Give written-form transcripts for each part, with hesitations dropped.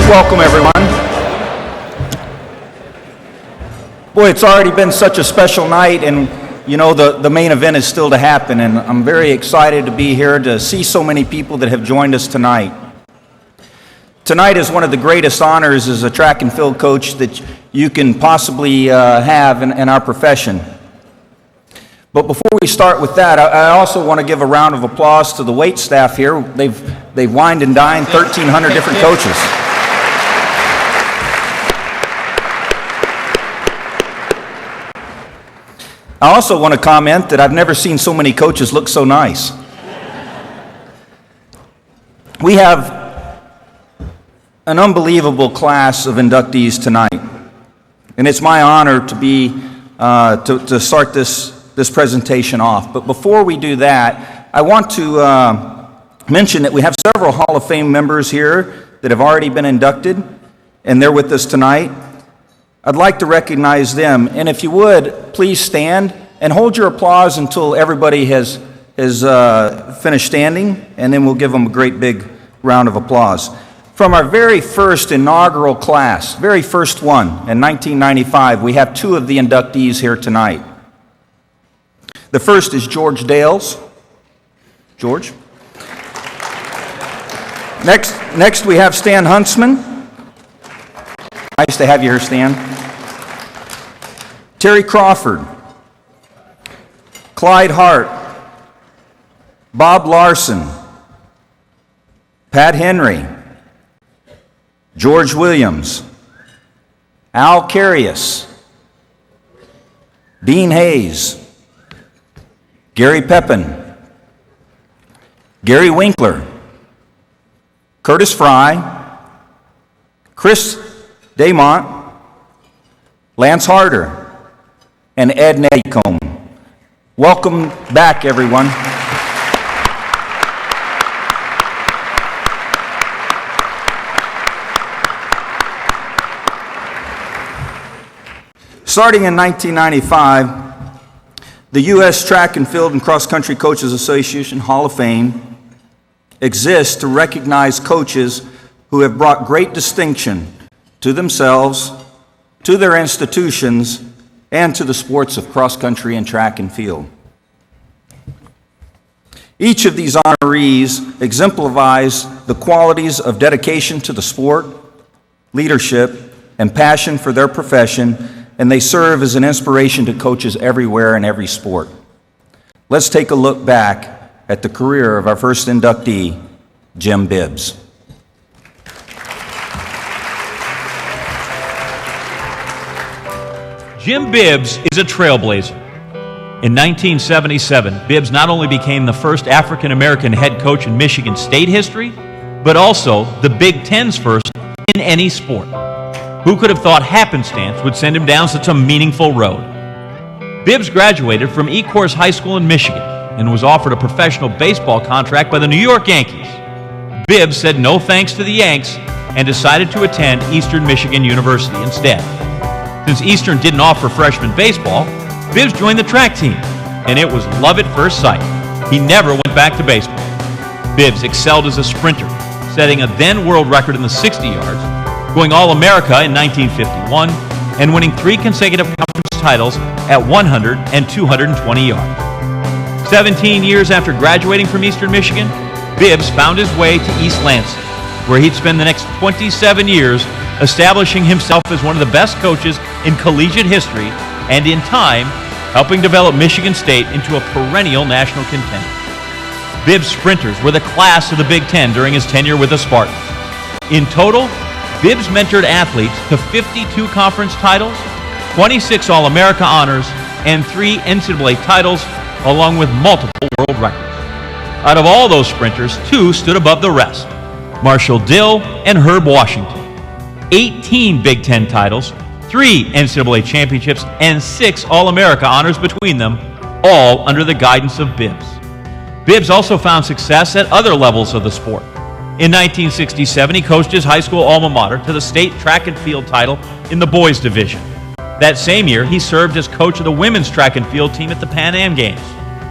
Welcome, everyone. Boy, it's already been such a special night, and you know, the main event is still to happen, and I'm very excited to be here to see so many people that have joined us tonight. Tonight is one of the greatest honors as a track and field coach that you can possibly have in our profession. But before we start with that, I also want to give a round of applause to the wait staff here. They've wined and dined 1,300 different coaches. I also want to comment that I've never seen so many coaches look so nice. We have an unbelievable class of inductees tonight, and it's my honor to be to start this presentation off. But before we do that, I want to mention that we have several Hall of Fame members here that have already been inducted, and they're with us tonight. I'd like to recognize them, and if you would, please stand and hold your applause until everybody has finished standing, and then we'll give them a great big round of applause. From our very first inaugural class, very first one in 1995, we have two of the inductees here tonight. The first is George Dales. George. Next we have Stan Huntsman. Nice to have you here, Stan. Terry Crawford, Clyde Hart, Bob Larson, Pat Henry, George Williams, Al Carius, Dean Hayes, Gary Pepin, Gary Winkler, Curtis Fry, Chris Daymont, Lance Harder, and Ed Nadicombe. Welcome back, everyone. Starting in 1995, the U.S. Track and Field and Cross Country Coaches Association Hall of Fame exists to recognize coaches who have brought great distinction to themselves, to their institutions, and to the sports of cross country and track and field. Each of these honorees exemplifies the qualities of dedication to the sport, leadership, and passion for their profession, and they serve as an inspiration to coaches everywhere in every sport. Let's take a look back at the career of our first inductee, Jim Bibbs. Jim Bibbs is a trailblazer. In 1977, Bibbs not only became the first African-American head coach in Michigan State history, but also the Big Ten's first in any sport. Who could have thought happenstance would send him down such a meaningful road? Bibbs graduated from Ecorse High School in Michigan and was offered a professional baseball contract by the New York Yankees. Bibbs said no thanks to the Yanks and decided to attend Eastern Michigan University instead. Since Eastern didn't offer freshman baseball, Bibbs joined the track team, and it was love at first sight. He never went back to baseball. Bibbs excelled as a sprinter, setting a then world record in the 60 yards, going All-America in 1951, and winning 3 consecutive conference titles at 100 and 220 yards. 17 years after graduating from Eastern Michigan, Bibbs found his way to East Lansing, where he'd spend the next 27 years establishing himself as one of the best coaches in collegiate history, and in time, helping develop Michigan State into a perennial national contender. Bibbs' sprinters were the class of the Big Ten during his tenure with the Spartans. In total, Bibbs mentored athletes to 52 conference titles, 26 All-America honors, and 3 NCAA titles, along with multiple world records. Out of all those sprinters, 2 stood above the rest: Marshall Dill and Herb Washington. 18 Big Ten titles, 3 NCAA championships, and 6 All-America honors between them, all under the guidance of Bibbs. Bibbs also found success at other levels of the sport. In 1967, he coached his high school alma mater to the state track and field title in the boys division. That same year, he served as coach of the women's track and field team at the Pan Am Games,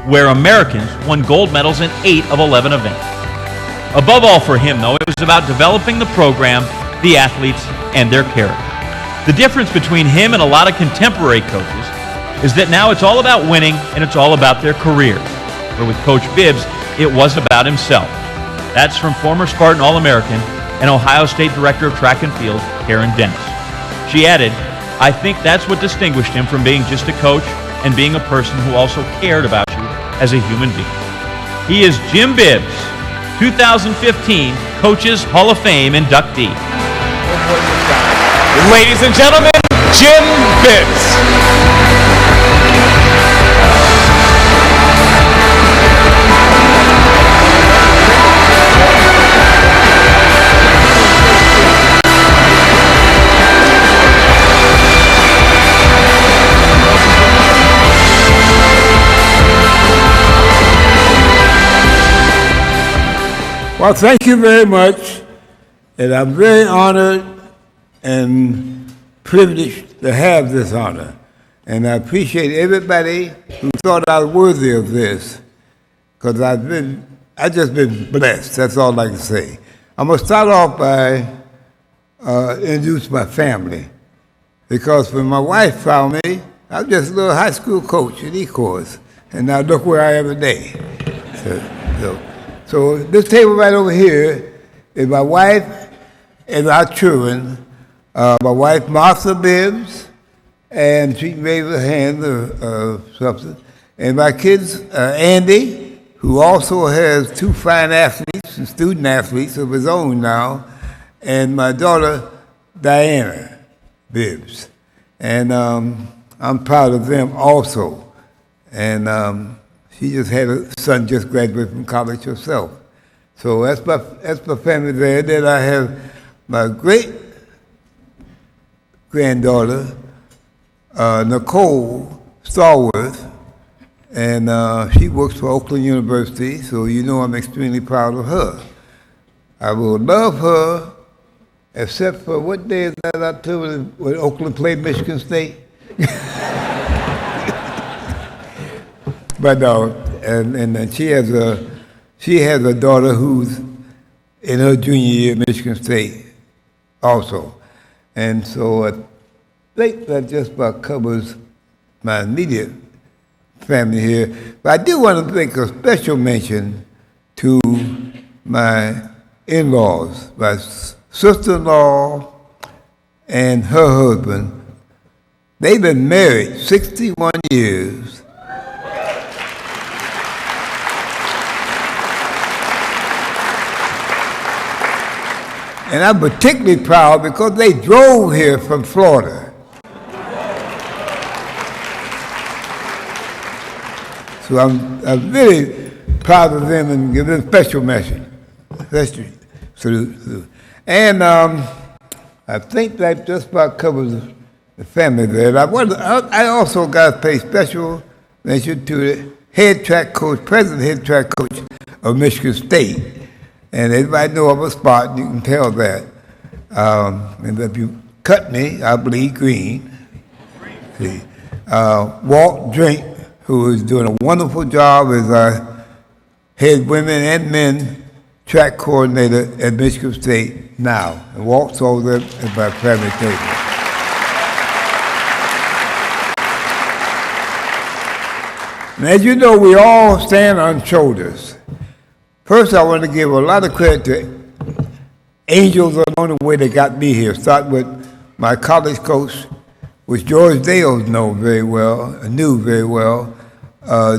where Americans won gold medals in 8 of 11 events. Above all for him, though, it was about developing the program the athletes, and their character. The difference between him and a lot of contemporary coaches is that now it's all about winning and it's all about their career. Where with Coach Bibbs, it was about himself. That's from former Spartan All-American and Ohio State Director of Track and Field, Karen Dennis. She added, "I think that's what distinguished him from being just a coach and being a person who also cared about you as a human being." He is Jim Bibbs, 2015 Coaches Hall of Fame inductee. Ladies and gentlemen, Jim Bibbs. Well, thank you very much, and I'm very honored and privileged to have this honor. And I appreciate everybody who thought I was worthy of this, because I've just been blessed. That's all I can say. I'm gonna start off by introduce my family, because when my wife found me, I was just a little high school coach in Ecorse, and now look where I am today. So this table right over here is my wife and our children. My wife, Martha Bibbs, and she can raise her hand or something. And my kids, Andy, who also has two fine athletes, and student athletes of his own now, and my daughter, Diana Bibbs. And I'm proud of them also. And she just had a son just graduated from college herself. So that's my family there. Then I have my great-granddaughter, Nicole Stallworth, and she works for Oakland University, so you know I'm extremely proud of her. I will love her, except for what day is that October when Oakland played Michigan State? But and she has a daughter who's in her junior year at Michigan State also. And so I think that just about covers my immediate family here. But I do want to make a special mention to my in-laws, my sister-in-law and her husband. They've been married 61 years. And I'm particularly proud because they drove here from Florida. So I'm really proud of them and give them a special mention. Salute. And I think that just about covers the family there. I also got to pay special mention to the present head track coach of Michigan State. And everybody know I'm a Spartan, you can tell that. And if you cut me, I bleed green. See. Walt Drink, who is doing a wonderful job as our head women and men track coordinator at Michigan State now. And Walt's over there at my family table. And as you know, we all stand on shoulders. First, I want to give a lot of credit to angels along the way that got me here. Start with my college coach, which George Dale knew very well,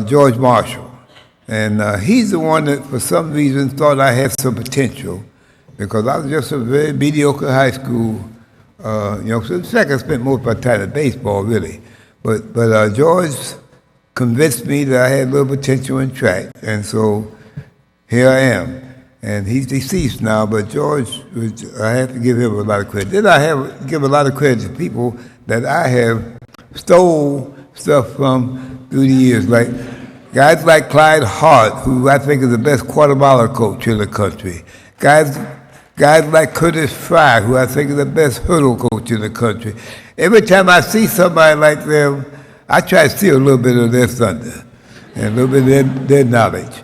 George Marshall. And he's the one that, for some reason, thought I had some potential, because I was just a very mediocre high school youngster. In fact, I spent most of my time at baseball, really. But George convinced me that I had a little potential in track, and so here I am. And he's deceased now, but George, I have to give him a lot of credit. Then I have to give a lot of credit to people that I have stole stuff from through the years, like guys like Clyde Hart, who I think is the best quarter miler coach in the country. Guys like Curtis Fry, who I think is the best hurdle coach in the country. Every time I see somebody like them, I try to steal a little bit of their thunder and a little bit of their knowledge.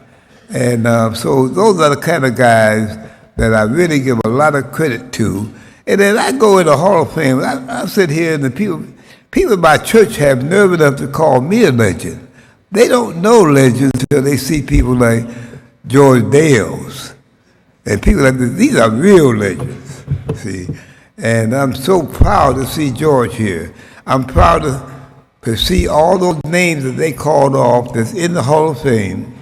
And so those are the kind of guys that I really give a lot of credit to. And then I go in the Hall of Fame. I sit here, and the people in my church have nerve enough to call me a legend. They don't know legends until they see people like George Dales. And people like this, these are real legends, see. And I'm so proud to see George here. I'm proud to see all those names that they called off that's in the Hall of Fame.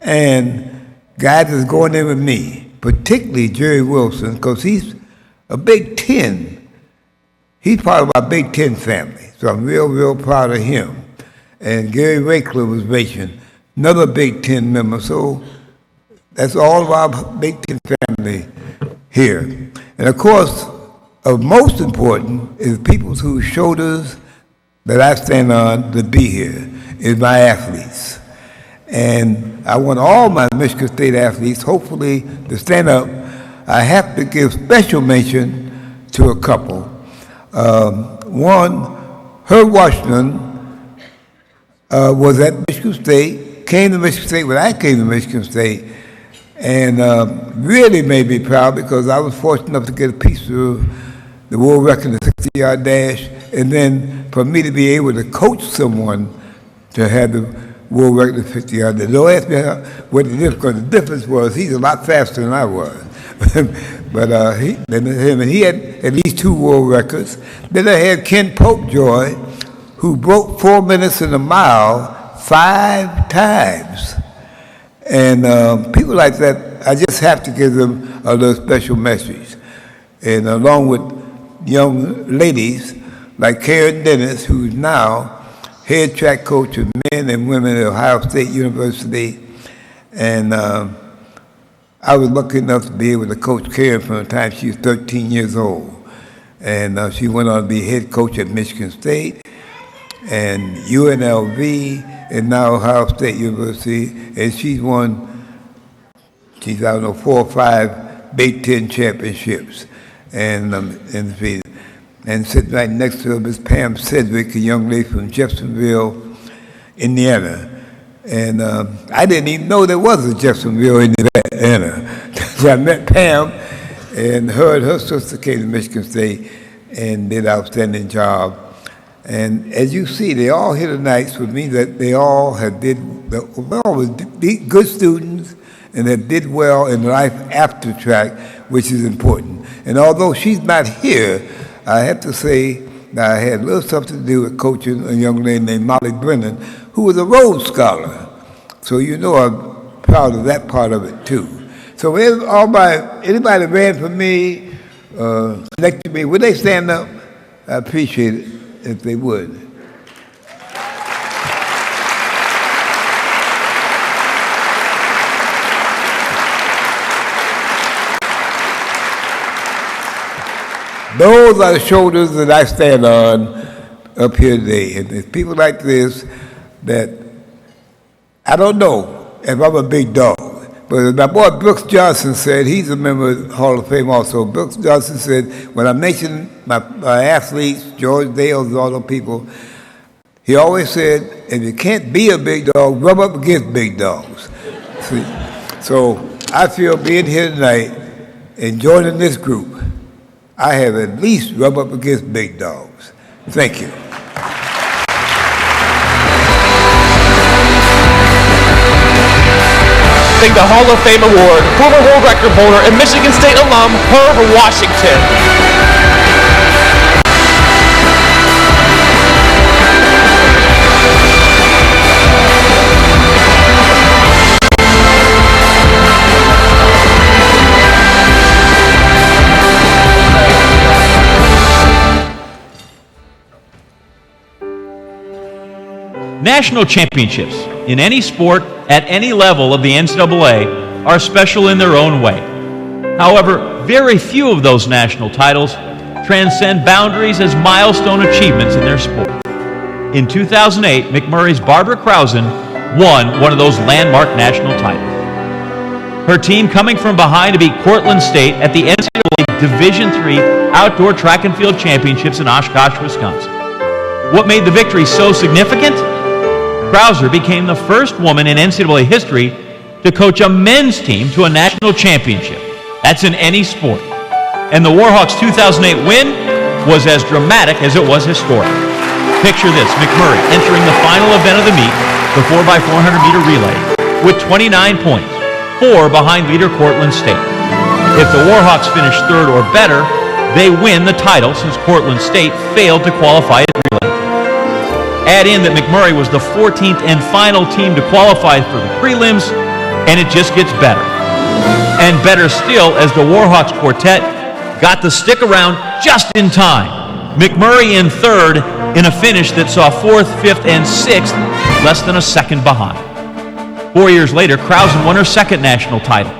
And guys that's going in with me, particularly Jerry Wilson, because he's a Big Ten. He's part of our Big Ten family. So I'm real proud of him. And Gary Wakeler was mentioned, another Big Ten member. So that's all of our Big Ten family here. And of course, of most important is people whose shoulders that I stand on to be here is my athletes. And I want all my Michigan State athletes, hopefully, to stand up. I have to give special mention to a couple. One, Herb Washington was at Michigan State, came to Michigan State when I came to Michigan State, and really made me proud because I was fortunate enough to get a piece of the world record in the 60-yard dash, and then for me to be able to coach someone to have the world record in the 50-yard dash. Don't ask me what the difference, because the difference was he's a lot faster than I was. But he had at least 2 world records. Then I had Ken Popejoy, who broke 4 minutes in a mile 5 times. And people like that, I just have to give them a little special message. And along with young ladies like Karen Dennis, who's now head track coach of men and women at Ohio State University. And I was lucky enough to be able to coach Karen from the time she was 13 years old. And she went on to be head coach at Michigan State and UNLV and now Ohio State University. And she's won, I don't know, 4 or 5 Big Ten championships. And sitting right next to her is Pam Sedgwick, a young lady from Jeffersonville, Indiana. And I didn't even know there was a Jeffersonville, Indiana. So I met Pam, and her sister came to Michigan State and did an outstanding job. And as you see, they all here tonight, so it means that they all was good students and that did well in life after track, which is important. And although she's not here, I have to say that I had a little something to do with coaching a young lady named Molly Brennan, who was a Rhodes Scholar. So you know I'm proud of that part of it too. So anybody that ran for me, elected me, would they stand up? I appreciate it if they would. Those are the shoulders that I stand on up here today. And it's people like this that I don't know if I'm a big dog. But as my boy Brooks Johnson said, he's a member of the Hall of Fame also. Brooks Johnson said, when I mentioned my athletes, George Dales and all those people, he always said, if you can't be a big dog, rub up against big dogs. See? So I feel being here tonight and joining this group, I have at least rub up against big dogs. Thank you. The Hall of Fame Award, former world record holder and Michigan State alum Herb Washington. National championships in any sport at any level of the NCAA are special in their own way. However, very few of those national titles transcend boundaries as milestone achievements in their sport. In 2008, McMurray's Barbara Krausen won one of those landmark national titles. Her team coming from behind to beat Cortland State at the NCAA Division III Outdoor Track and Field Championships in Oshkosh, Wisconsin. What made the victory so significant? Krauser became the first woman in NCAA history to coach a men's team to a national championship. That's in any sport. And the Warhawks' 2008 win was as dramatic as it was historic. Picture this, McMurray entering the final event of the meet, the 4x400 meter relay, with 29 points, 4 behind leader Cortland State. If the Warhawks finish third or better, they win the title since Cortland State failed to qualify at relay. Add in that McMurray was the 14th and final team to qualify for the prelims, and it just gets better. And better still as the Warhawks quartet got to stick around just in time. McMurray in third in a finish that saw 4th, 5th, and 6th less than a second behind. 4 years later, Krausen won her second national title,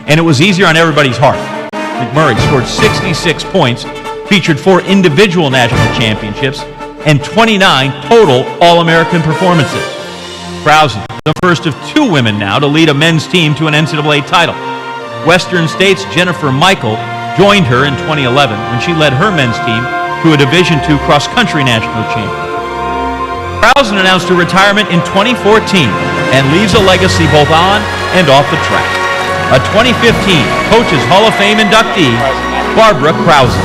and it was easier on everybody's heart. McMurray scored 66 points, featured 4 individual national championships, and 29 total All-American performances. Krausen, the first of 2 women now to lead a men's team to an NCAA title. Western State's Jennifer Michael joined her in 2011 when she led her men's team to a Division II cross-country national champion. Krausen announced her retirement in 2014 and leaves a legacy both on and off the track. A 2015 Coaches Hall of Fame inductee, Barbara Krausen.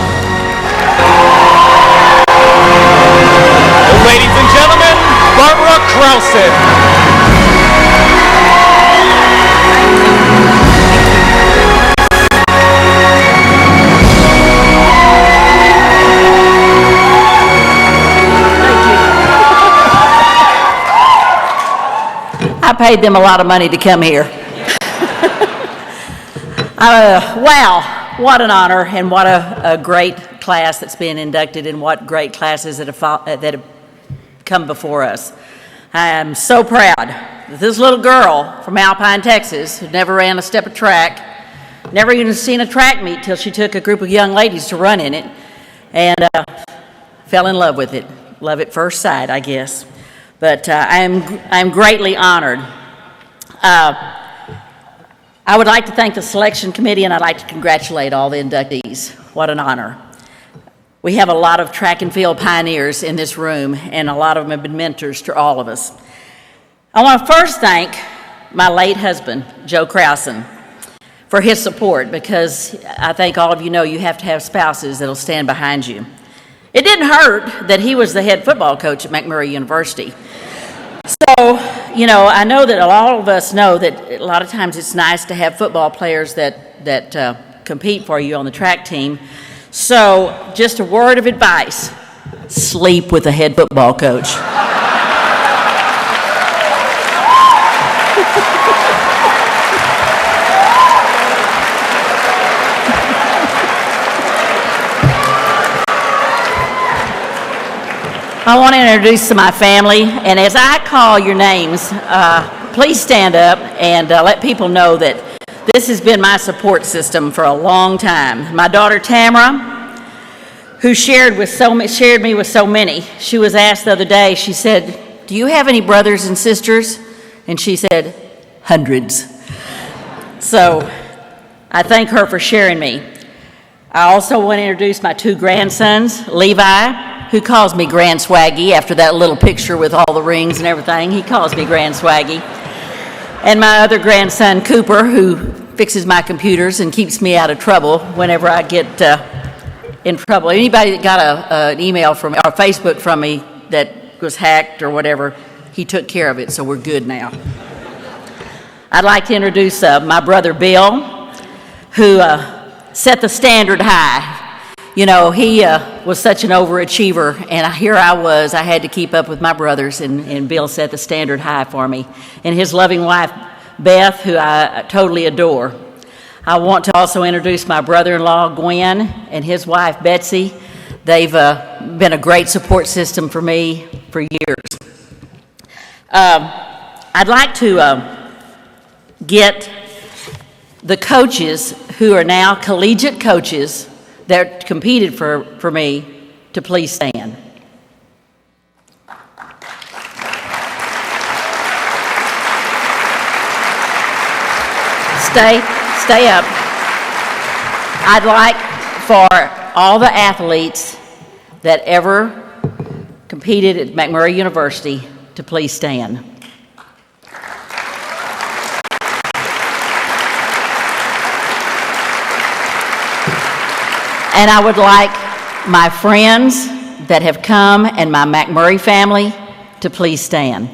Ladies and gentlemen, Barbara Krausen. I paid them a lot of money to come here. Wow, what an honor and what a great class that's being inducted and what great classes that have come before us. I am so proud that this little girl from Alpine, Texas, who never ran a step of track, never even seen a track meet till she took a group of young ladies to run in it, and fell in love with it. Love at first sight, I guess. But I'm greatly honored. I would like to thank the selection committee, and I'd like to congratulate all the inductees. What an honor. We have a lot of track and field pioneers in this room, and a lot of them have been mentors to all of us. I want to first thank my late husband, Joe Krausen, for his support, because I think all of you know you have to have spouses that'll stand behind you. It didn't hurt that he was the head football coach at McMurray University. So, you know, I know that all of us know that a lot of times it's nice to have football players that compete for you on the track team. So, just a word of advice, sleep with the head football coach. I want to introduce to my family, and as I call your names, please stand up and let people know that this has been my support system for a long time. My daughter Tamara, who shared me with so many, she was asked the other day, she said, "Do you have any brothers and sisters?" And she said, "Hundreds." So I thank her for sharing me. I also want to introduce my 2 grandsons, Levi, who calls me Grand Swaggy after that little picture with all the rings and everything. He calls me Grand Swaggy. And my other grandson, Cooper, who fixes my computers and keeps me out of trouble whenever I get in trouble. Anybody that got an email from or Facebook from me that was hacked or whatever, he took care of it, so we're good now. I'd like to introduce my brother Bill, who set the standard high. You know, he was such an overachiever, and here I was. I had to keep up with my brothers, and Bill set the standard high for me. And his loving wife, Beth, who I totally adore. I want to also introduce my brother-in-law, Gwen, and his wife, Betsy. They've been a great support system for me for years. I'd like to get the coaches who are now collegiate coaches that competed for me to please stand. Stay up. I'd like for all the athletes that ever competed at McMurray University to please stand. And I would like my friends that have come and my McMurray family to please stand.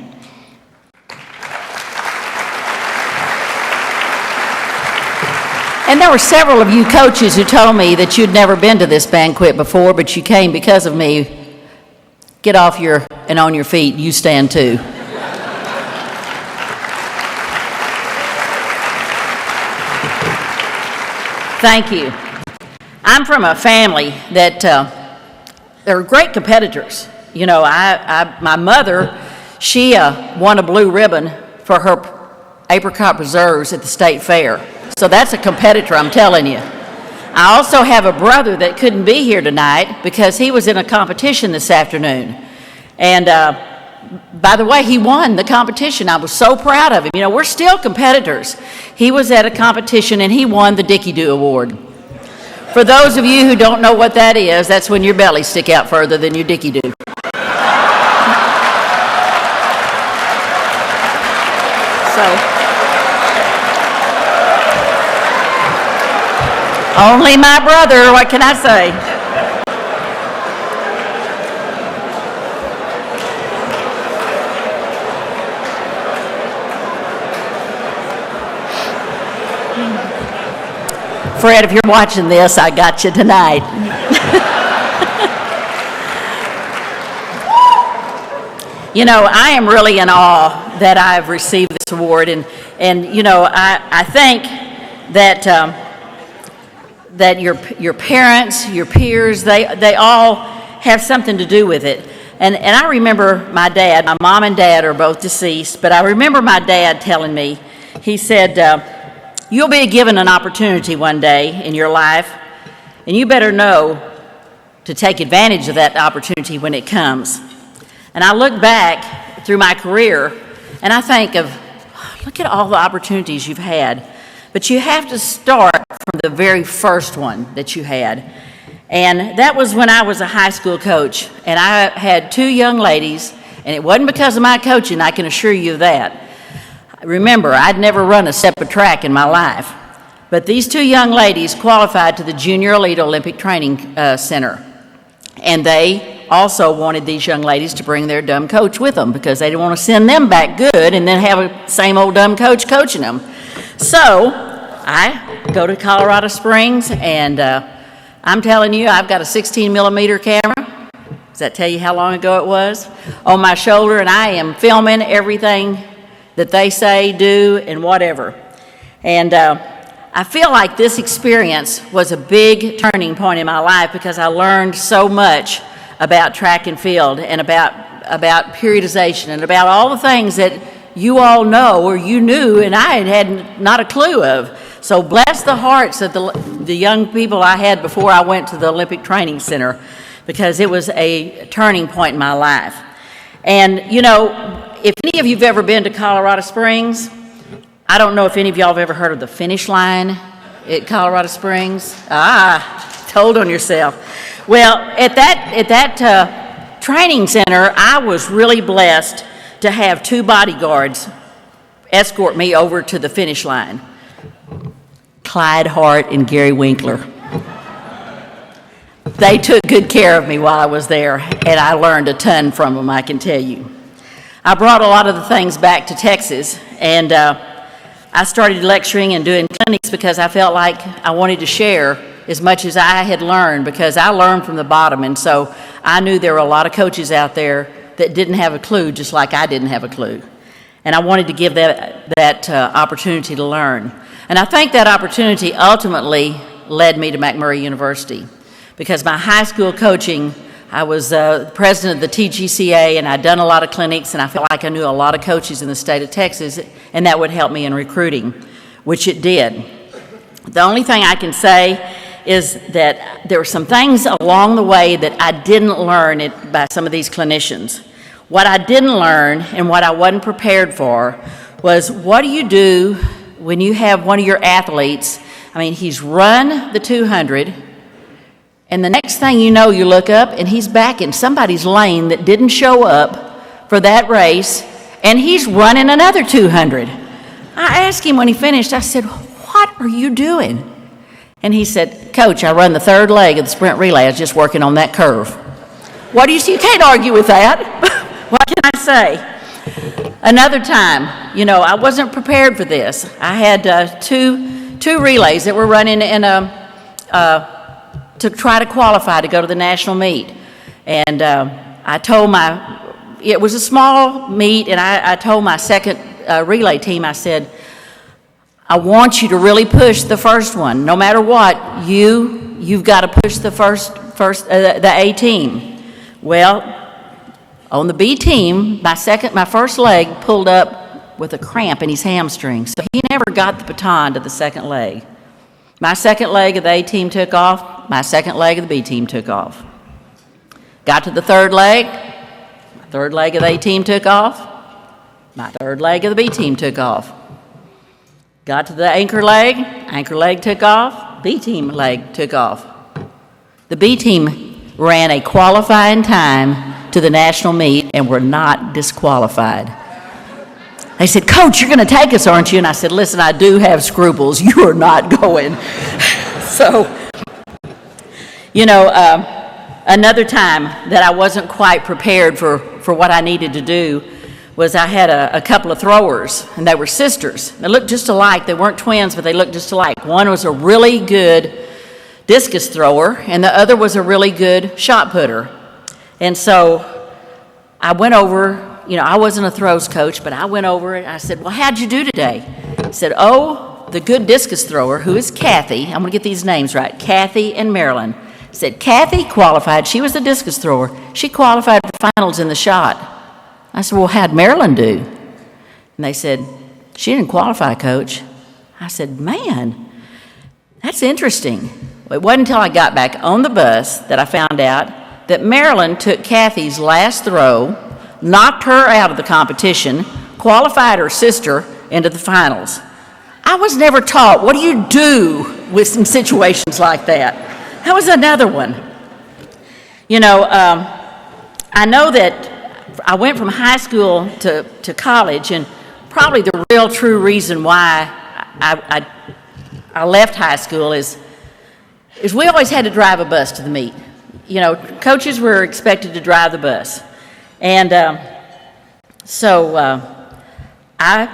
And there were several of you coaches who told me that you'd never been to this banquet before, but you came because of me. Get off and on your feet. You stand too. Thank you. I'm from a family that they're great competitors. You know, my mother, she won a blue ribbon for her apricot preserves at the state fair. So that's a competitor, I'm telling you. I also have a brother that couldn't be here tonight because he was in a competition this afternoon. And by the way, he won the competition. I was so proud of him. You know, we're still competitors. He was at a competition and he won the Dickie-Doo Award. For those of you who don't know what that is, that's when your belly stick out further than your Dickie-Doo. So, only my brother, what can I say? Fred, if you're watching this, I got you tonight. You know, I am really in awe that I've received this award, and you know, I think that that your parents, your peers, they all have something to do with it. And I remember my dad, my mom and dad are both deceased, but I remember my dad telling me, he said, you'll be given an opportunity one day in your life, and you better know to take advantage of that opportunity when it comes. And I look back through my career, and I think of, look at all the opportunities you've had. But you have to start from the very first one that you had. And that was when I was a high school coach, and I had two young ladies, and it wasn't because of my coaching, I can assure you of that. Remember, I'd never run a step of track in my life, but these two young ladies qualified to the Junior Elite Olympic Training Center, and they also wanted these young ladies to bring their dumb coach with them because they didn't want to send them back good and then have a same old dumb coach coaching them. So I go to Colorado Springs, and I'm telling you, I've got a 16 millimeter camera. Does that tell you how long ago it was? On my shoulder, and I am filming everything that they say, do, and whatever. And I feel like this experience was a big turning point in my life because I learned so much about track and field and about periodization and about all the things that you all know or you knew and I had not a clue of. So bless the hearts of the young people I had before I went to the Olympic Training Center, because it was a turning point in my life. And you know, if any of you have ever been to Colorado Springs, I don't know if any of y'all have ever heard of the finish line at Colorado Springs. Told on yourself. Well, at that training center, I was really blessed to have two bodyguards escort me over to the finish line. Clyde Hart and Gary Winkler. They took good care of me while I was there, and I learned a ton from them, I can tell you. I brought a lot of the things back to Texas, and I started lecturing and doing clinics because I felt like I wanted to share as much as I had learned, because I learned from the bottom, and so I knew there were a lot of coaches out there that didn't have a clue, just like I didn't have a clue. And I wanted to give that opportunity to learn. And I think that opportunity ultimately led me to McMurray University, because my high school coaching, I was president of the TGCA, and I'd done a lot of clinics, and I felt like I knew a lot of coaches in the state of Texas, and that would help me in recruiting, which it did. The only thing I can say is that there were some things along the way that I didn't learn by some of these clinicians. What I didn't learn and what I wasn't prepared for was, what do you do when you have one of your athletes, I mean, he's run the 200, and the next thing you know, you look up and he's back in somebody's lane that didn't show up for that race, and he's running another 200. I asked him when he finished, I said, what are you doing? And he said, Coach, I run the third leg of the sprint relay. I was just working on that curve. What do you see? You can't argue with that. What can I say? Another time, I wasn't prepared for this. I had two relays that were running in to try to qualify to go to the national meet. And I told it was a small meet, and I told my second relay team, I said, I want you to really push the first one. No matter what, you've got to push the the A team. Well, on the B team, my first leg pulled up with a cramp in his hamstring, so he never got the baton to the second leg. My second leg of the A team took off. My second leg of the B team took off. Got to the third leg. My third leg of the A team took off. My third leg of the B team took off. Got to the anchor leg took off, B team leg took off. The B team ran a qualifying time to the national meet and were not disqualified. They said, Coach, you're going to take us, aren't you? And I said, listen, I do have scruples. You are not going. So, another time that I wasn't quite prepared for what I needed to do was I had a couple of throwers, and they were sisters. They looked just alike. They weren't twins, but they looked just alike. One was a really good discus thrower, and the other was a really good shot putter. And so I went over, I wasn't a throws coach, but I went over and I said, well, how'd you do today? He said, the good discus thrower, who is Kathy, I'm going to get these names right, Kathy and Marilyn, said, Kathy qualified. She was the discus thrower. She qualified for finals in the shot. I said, well, how'd Marilyn do? And they said, she didn't qualify, Coach. I said, man, that's interesting. It wasn't until I got back on the bus that I found out that Marilyn took Kathy's last throw, knocked her out of the competition, qualified her sister into the finals. I was never taught, what do you do with some situations like that? That was another one. I know that I went from high school to college, and probably the real true reason why I left high school is we always had to drive a bus to the meet. Coaches were expected to drive the bus. And so I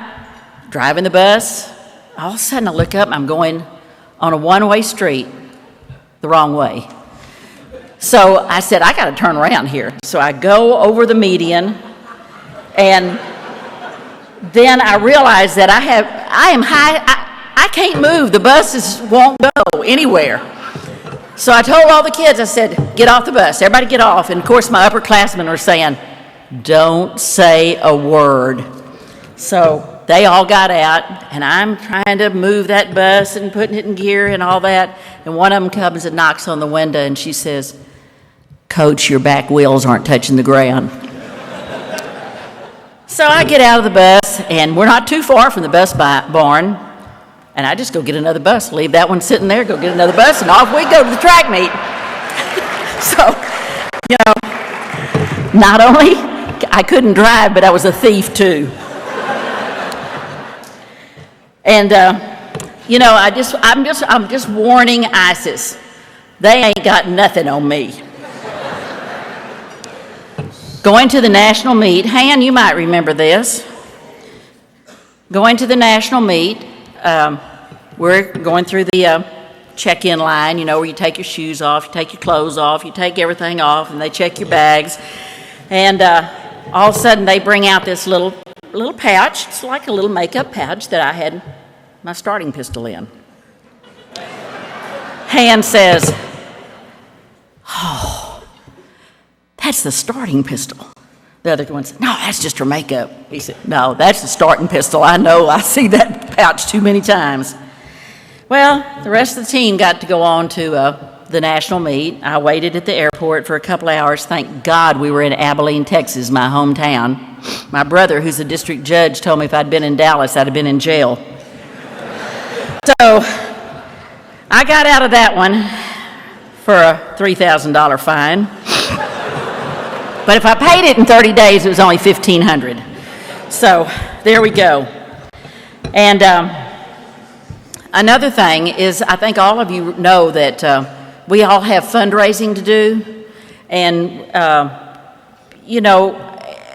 driving the bus, all of a sudden I look up and I'm going on a one-way street the wrong way. So I said, I got to turn around here. So I go over the median, and then I realize that I am high, I can't move. The buses won't go anywhere. So I told all the kids, I said, get off the bus. Everybody get off. And of course, my upperclassmen were saying, don't say a word. So they all got out, and I'm trying to move that bus and putting it in gear and all that. And one of them comes and knocks on the window, and she says, Coach, your back wheels aren't touching the ground. So I get out of the bus, and we're not too far from the bus barn, and I just go get another bus, leave that one sitting there, go get another bus, and off we go to the track meet. So, not only I couldn't drive, but I was a thief too. And I'm just warning ISIS. They ain't got nothing on me. Going to the national meet, Han, you might remember this. Going to the national meet, we're going through the check-in line, where you take your shoes off, you take your clothes off, you take everything off, and they check your bags. And all of a sudden, they bring out this little pouch. It's like a little makeup pouch that I had my starting pistol in. Han says, oh, that's the starting pistol. The other one said, no, that's just her makeup. He said, no, that's the starting pistol. I know, I see that pouch too many times. Well, the rest of the team got to go on to the national meet. I waited at the airport for a couple of hours. Thank God we were in Abilene, Texas, my hometown. My brother, who's a district judge, told me if I'd been in Dallas, I'd have been in jail. So I got out of that one for a $3,000 fine. But if I paid it in 30 days, it was only $1,500. So there we go. And Another thing is, I think all of you know that we all have fundraising to do, and you know,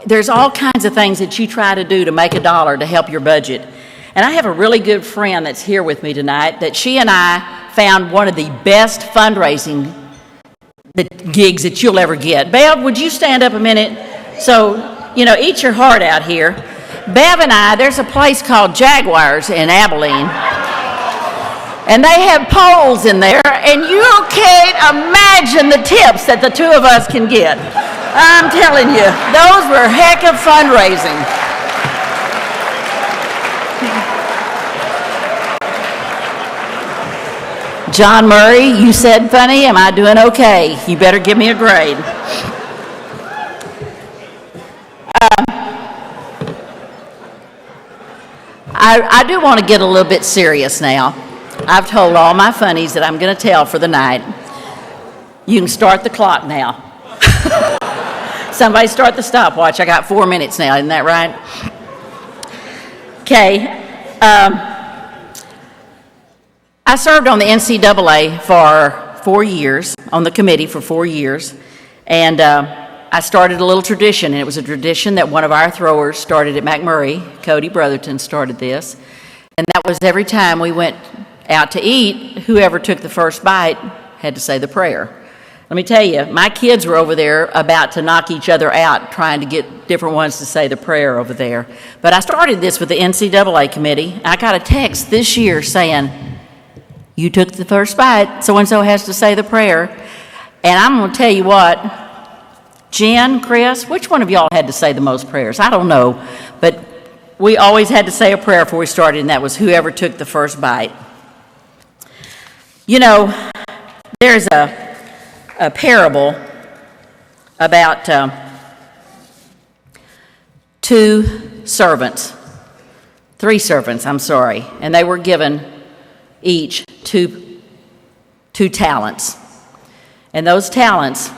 there's all kinds of things that you try to do to make a dollar to help your budget. And I have a really good friend that's here with me tonight that she and I found one of the best fundraising gigs that you'll ever get. Bev, would you stand up a minute? So, you know, eat your heart out here. Bev and I, there's a place called Jaguars in Abilene, and they have poles in there, and you can't imagine the tips that the two of us can get. I'm telling you, those were heck of fundraising. John Murray, you said funny. Am I doing okay? You better give me a grade. I do want to get a little bit serious now. I've told all my funnies that I'm going to tell for the night. You can start the clock now. Somebody start the stopwatch. I got 4 minutes now, isn't that right? Okay. I served on the NCAA for 4 years, on the committee for 4 years, and I started a little tradition, and it was a tradition that one of our throwers started at McMurray. Cody Brotherton started this, and that was every time we went out to eat, whoever took the first bite had to say the prayer. Let me tell you, my kids were over there about to knock each other out, trying to get different ones to say the prayer over there. But I started this with the NCAA committee. I got a text this year saying, you took the first bite, so-and-so has to say the prayer. And I'm going to tell you what, Jen, Chris, which one of y'all had to say the most prayers? I don't know, but we always had to say a prayer before we started, and that was whoever took the first bite. You know, there's a parable about three servants, and they were given each two talents. And those talents,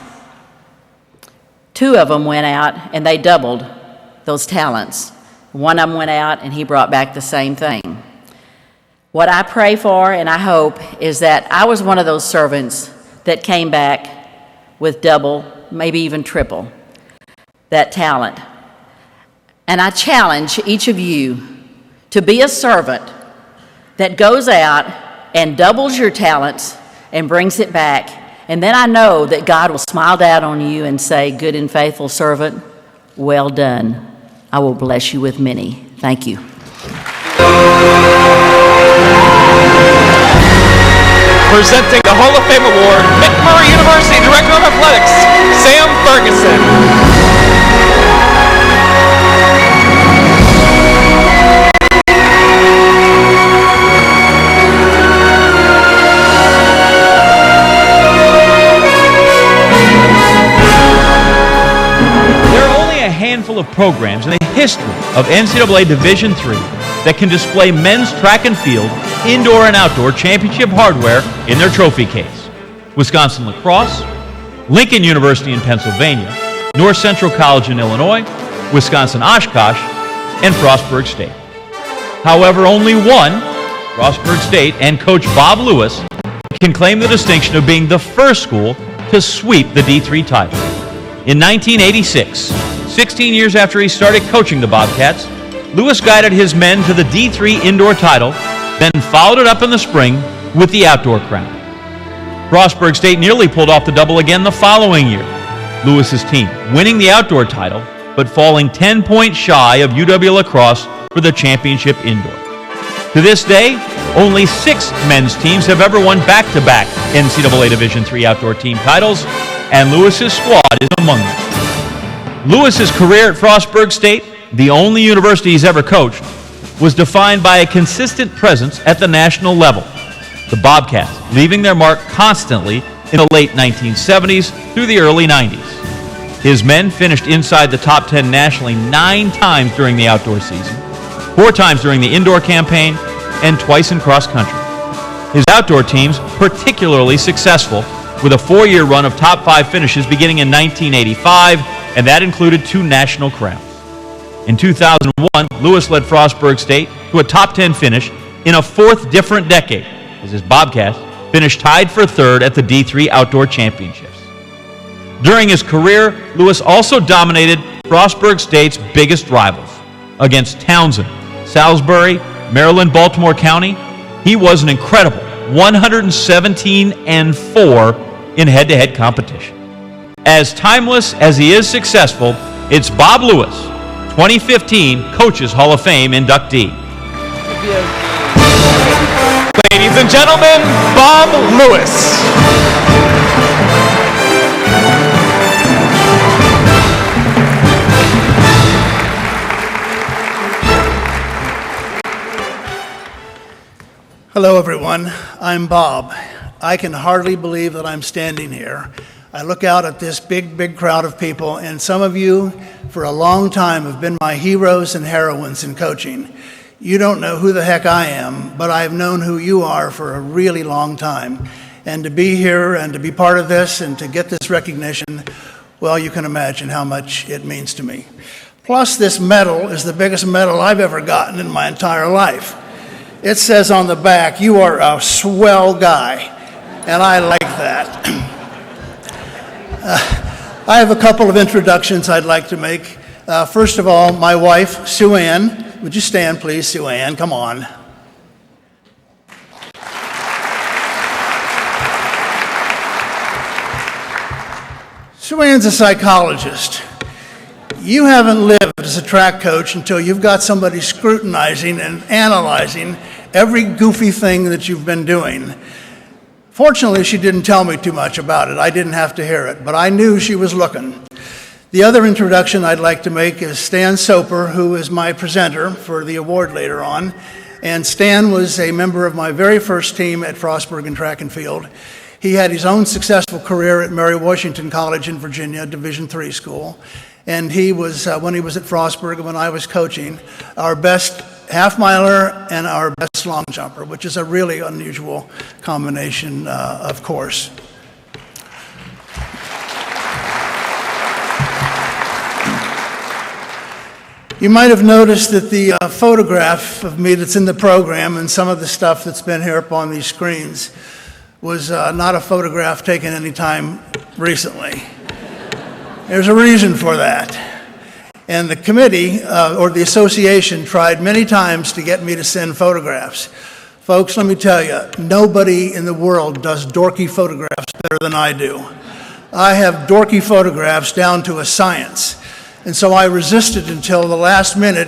2 of them went out and they doubled those talents. One of them went out and he brought back the same thing. What I pray for and I hope is that I was one of those servants that came back with double, maybe even triple, that talent. And I challenge each of you to be a servant that goes out and doubles your talents and brings it back. And then I know that God will smile down on you and say, good and faithful servant, well done. I will bless you with many. Thank you. Presenting the Hall of Fame Award, McMurray University Director of Athletics, Sam Ferguson. Handful of programs in the history of NCAA Division III that can display men's track and field, indoor and outdoor championship hardware in their trophy case. Wisconsin Lacrosse, Lincoln University in Pennsylvania, North Central College in Illinois, Wisconsin Oshkosh, and Frostburg State. However, only one, Frostburg State, and Coach Bob Lewis can claim the distinction of being the first school to sweep the D3 title. In 1986, 16 years after he started coaching the Bobcats, Lewis guided his men to the D3 indoor title, then followed it up in the spring with the outdoor crown. Frostburg State nearly pulled off the double again the following year. Lewis's team winning the outdoor title, but falling 10 points shy of UW Lacrosse for the championship indoor. To this day, only 6 men's teams have ever won back-to-back NCAA Division III outdoor team titles, and Lewis's squad is among them. Lewis's career at Frostburg State, the only university he's ever coached, was defined by a consistent presence at the national level. The Bobcats leaving their mark constantly in the late 1970s through the early 90s. His men finished inside the top 10 nationally 9 times during the outdoor season, 4 times during the indoor campaign, and twice in cross country. His outdoor teams particularly successful, with a 4-year run of top 5 finishes beginning in 1985, and that included 2 national crowns. In 2001, Lewis led Frostburg State to a top 10 finish in a fourth different decade, as his Bobcats finished tied for third at the D3 Outdoor Championships. During his career, Lewis also dominated Frostburg State's biggest rivals. Against Townsend, Salisbury, Maryland, Baltimore County, he was an incredible 117-4 in head-to-head competition. As timeless as he is successful, it's Bob Lewis, 2015 Coaches Hall of Fame inductee. Ladies and gentlemen, Bob Lewis. Hello, everyone. I'm Bob. I can hardly believe that I'm standing here. I look out at this big crowd of people, and some of you, for a long time, have been my heroes and heroines in coaching. You don't know who the heck I am, but I've known who you are for a really long time. And to be here and to be part of this and to get this recognition, well, you can imagine how much it means to me. Plus, this medal is the biggest medal I've ever gotten in my entire life. It says on the back, "You are a swell guy," and I like that. I have a couple of introductions I'd like to make. First of all, my wife, Sue Ann. Would you stand, please, Sue Ann? Come on. Sue Ann's a psychologist. You haven't lived as a track coach until you've got somebody scrutinizing and analyzing every goofy thing that you've been doing. Fortunately, she didn't tell me too much about it. I didn't have to hear it, but I knew she was looking. The other introduction I'd like to make is Stan Soper, who is my presenter for the award later on. And Stan was a member of my very first team at Frostburg in track and field. He had his own successful career at Mary Washington College in Virginia, Division III school. And he was, when he was at Frostburg and when I was coaching, our best half-miler and our best long jumper, which is a really unusual combination, of course. You might have noticed that the photograph of me that's in the program and some of the stuff that's been here up on these screens was not a photograph taken any time recently. There's a reason for that. And the committee, or the association, tried many times to get me to send photographs. Folks, let me tell you, nobody in the world does dorky photographs better than I do. I have dorky photographs down to a science. And so I resisted until the last minute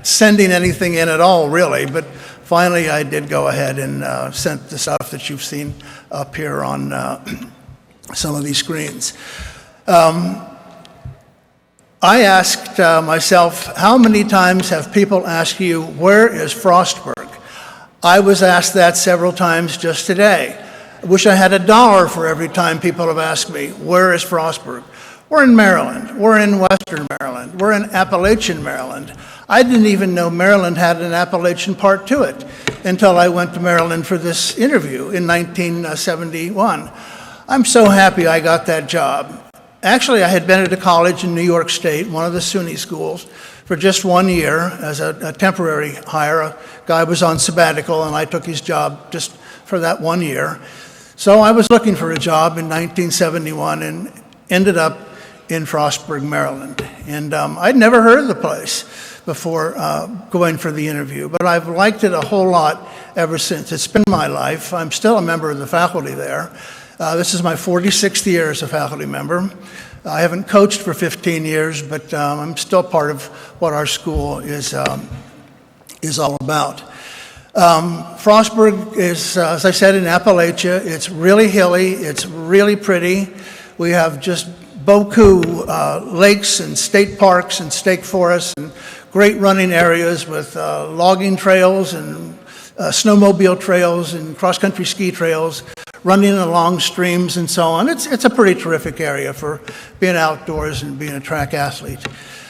sending anything in at all, really. But finally, I did go ahead and sent the stuff that you've seen up here on some of these screens. I asked myself, how many times have people asked you, where is Frostburg? I was asked that several times just today. I wish I had $1 for every time people have asked me, where is Frostburg? We're in Maryland. We're in Western Maryland. We're in Appalachian Maryland. I didn't even know Maryland had an Appalachian part to it until I went to Maryland for this interview in 1971. I'm so happy I got that job. Actually, I had been at a college in New York State, one of the SUNY schools, for just 1 year as a temporary hire. A guy was on sabbatical, and I took his job just for that 1 year. So I was looking for a job in 1971 and ended up in Frostburg, Maryland. And I'd never heard of the place before going for the interview, but I've liked it a whole lot ever since. It's been my life. I'm still a member of the faculty there. This is my 46th year as a faculty member. I haven't coached for 15 years, but I'm still part of what our school is all about. Frostburg is, as I said, in Appalachia. It's really hilly. It's really pretty. We have just beaucoup lakes and state parks and state forests and great running areas with logging trails and snowmobile trails and cross-country ski trails, running along streams and so on. It's a pretty terrific area for being outdoors and being a track athlete.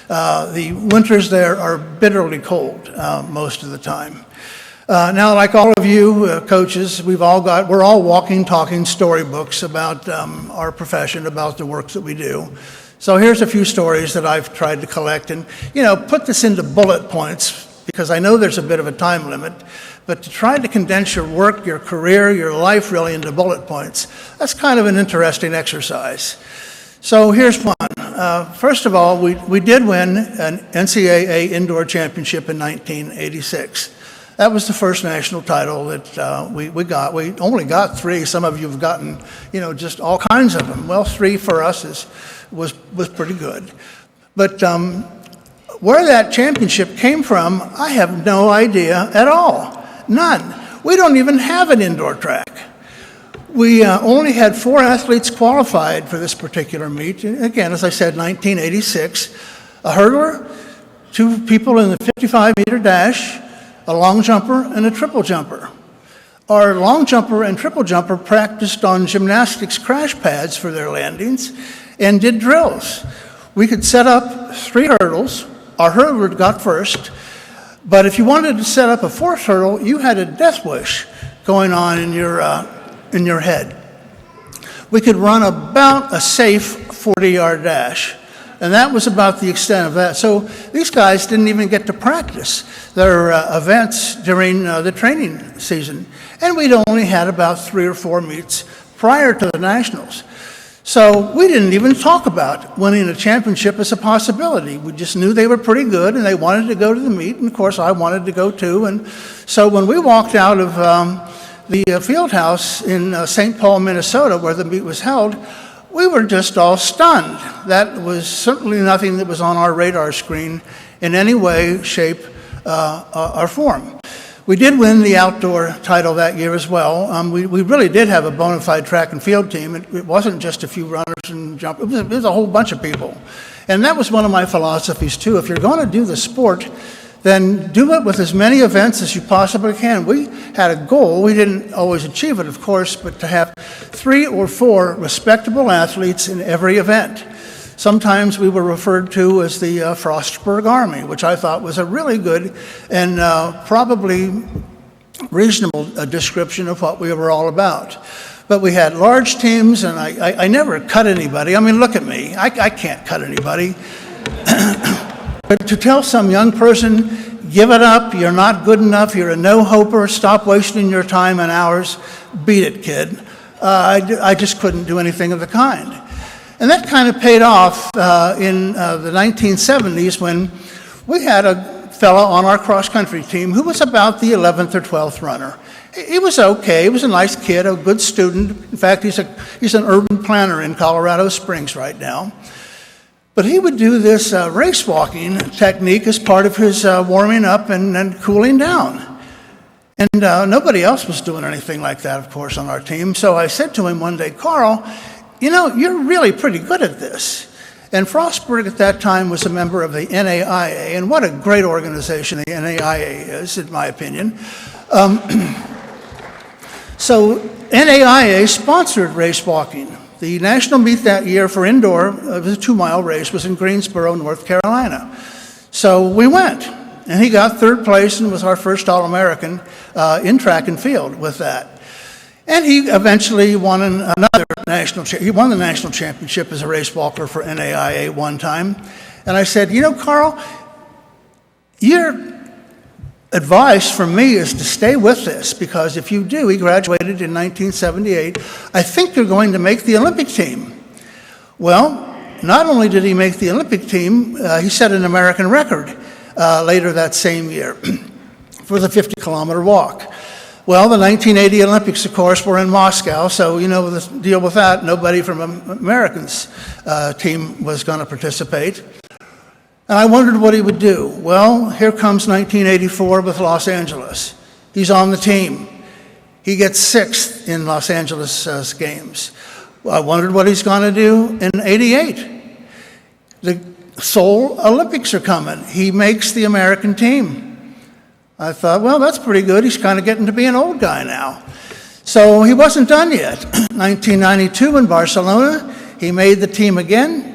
The winters there are bitterly cold most of the time. Now, like all of you coaches, we're all walking, talking storybooks about our profession, about the work that we do. So here's a few stories that I've tried to collect and, put this into bullet points because I know there's a bit of a time limit, But to try to condense your work, your career, your life really into bullet points, that's kind of an interesting exercise. So here's one. First of all, we did win an NCAA indoor championship in 1986. That was the first national title that we got. We only got 3. Some of you have gotten, just all kinds of them. Well, 3 for us was pretty good. But where that championship came from, I have no idea at all. None. We don't even have an indoor track. We only had 4 athletes qualified for this particular meet. Again, as I said, 1986. A hurdler, 2 people in the 55-meter dash, a long jumper, and a triple jumper. Our long jumper and triple jumper practiced on gymnastics crash pads for their landings and did drills. We could set up 3 hurdles. Our hurdler got first. But if you wanted to set up a 4th hurdle, you had a death wish going on in your head. We could run about a safe 40-yard dash. And that was about the extent of that. So these guys didn't even get to practice their events during the training season. And we'd only had about 3 or 4 meets prior to the Nationals. So we didn't even talk about winning a championship as a possibility. We just knew they were pretty good and they wanted to go to the meet. And of course, I wanted to go too. And so when we walked out of the field house in St. Paul, Minnesota, where the meet was held, we were just all stunned. That was certainly nothing that was on our radar screen in any way, shape, or form. We did win the outdoor title that year as well. We really did have a bona fide track and field team. It wasn't just a few runners and jumpers. It was a whole bunch of people. And that was one of my philosophies too. If you're going to do the sport, then do it with as many events as you possibly can. We had a goal. We didn't always achieve it, of course, but to have 3 or 4 respectable athletes in every event. Sometimes we were referred to as the Frostburg Army, which I thought was a really good and probably reasonable description of what we were all about. But we had large teams, and I never cut anybody. I mean, look at me. I can't cut anybody. But to tell some young person, give it up, you're not good enough, you're a no-hoper, stop wasting your time and hours, beat it, kid. I just couldn't do anything of the kind. And that kind of paid off in the 1970s when we had a fellow on our cross-country team who was about the 11th or 12th runner. He was okay. He was a nice kid, a good student. In fact, he's an urban planner in Colorado Springs right now. But he would do this race walking technique as part of his warming up and cooling down. And nobody else was doing anything like that, of course, on our team. So I said to him one day, Carl, you're really pretty good at this. And Frostburg at that time was a member of the NAIA, and what a great organization the NAIA is, in my opinion. So NAIA sponsored race walking. The national meet that year for indoor, it was a 2-mile race, was in Greensboro, North Carolina. So we went, and he got 3rd place and was our first All-American in track and field with that. And he eventually won another national. He won the national championship as a race walker for NAIA one time. And I said, Carl, your advice from me is to stay with this, because if you do, he graduated in 1978, I think you're going to make the Olympic team. Well, not only did he make the Olympic team, he set an American record later that same year for the 50-kilometer walk. Well, the 1980 Olympics, of course, were in Moscow, so the deal with that, nobody from Americans' team was going to participate. And I wondered what he would do. Well, here comes 1984 with Los Angeles. He's on the team. He gets 6th in Los Angeles games. Well, I wondered what he's going to do in 88. The Seoul Olympics are coming. He makes the American team. I thought, well, that's pretty good. He's kind of getting to be an old guy now. So he wasn't done yet. 1992 in Barcelona, he made the team again.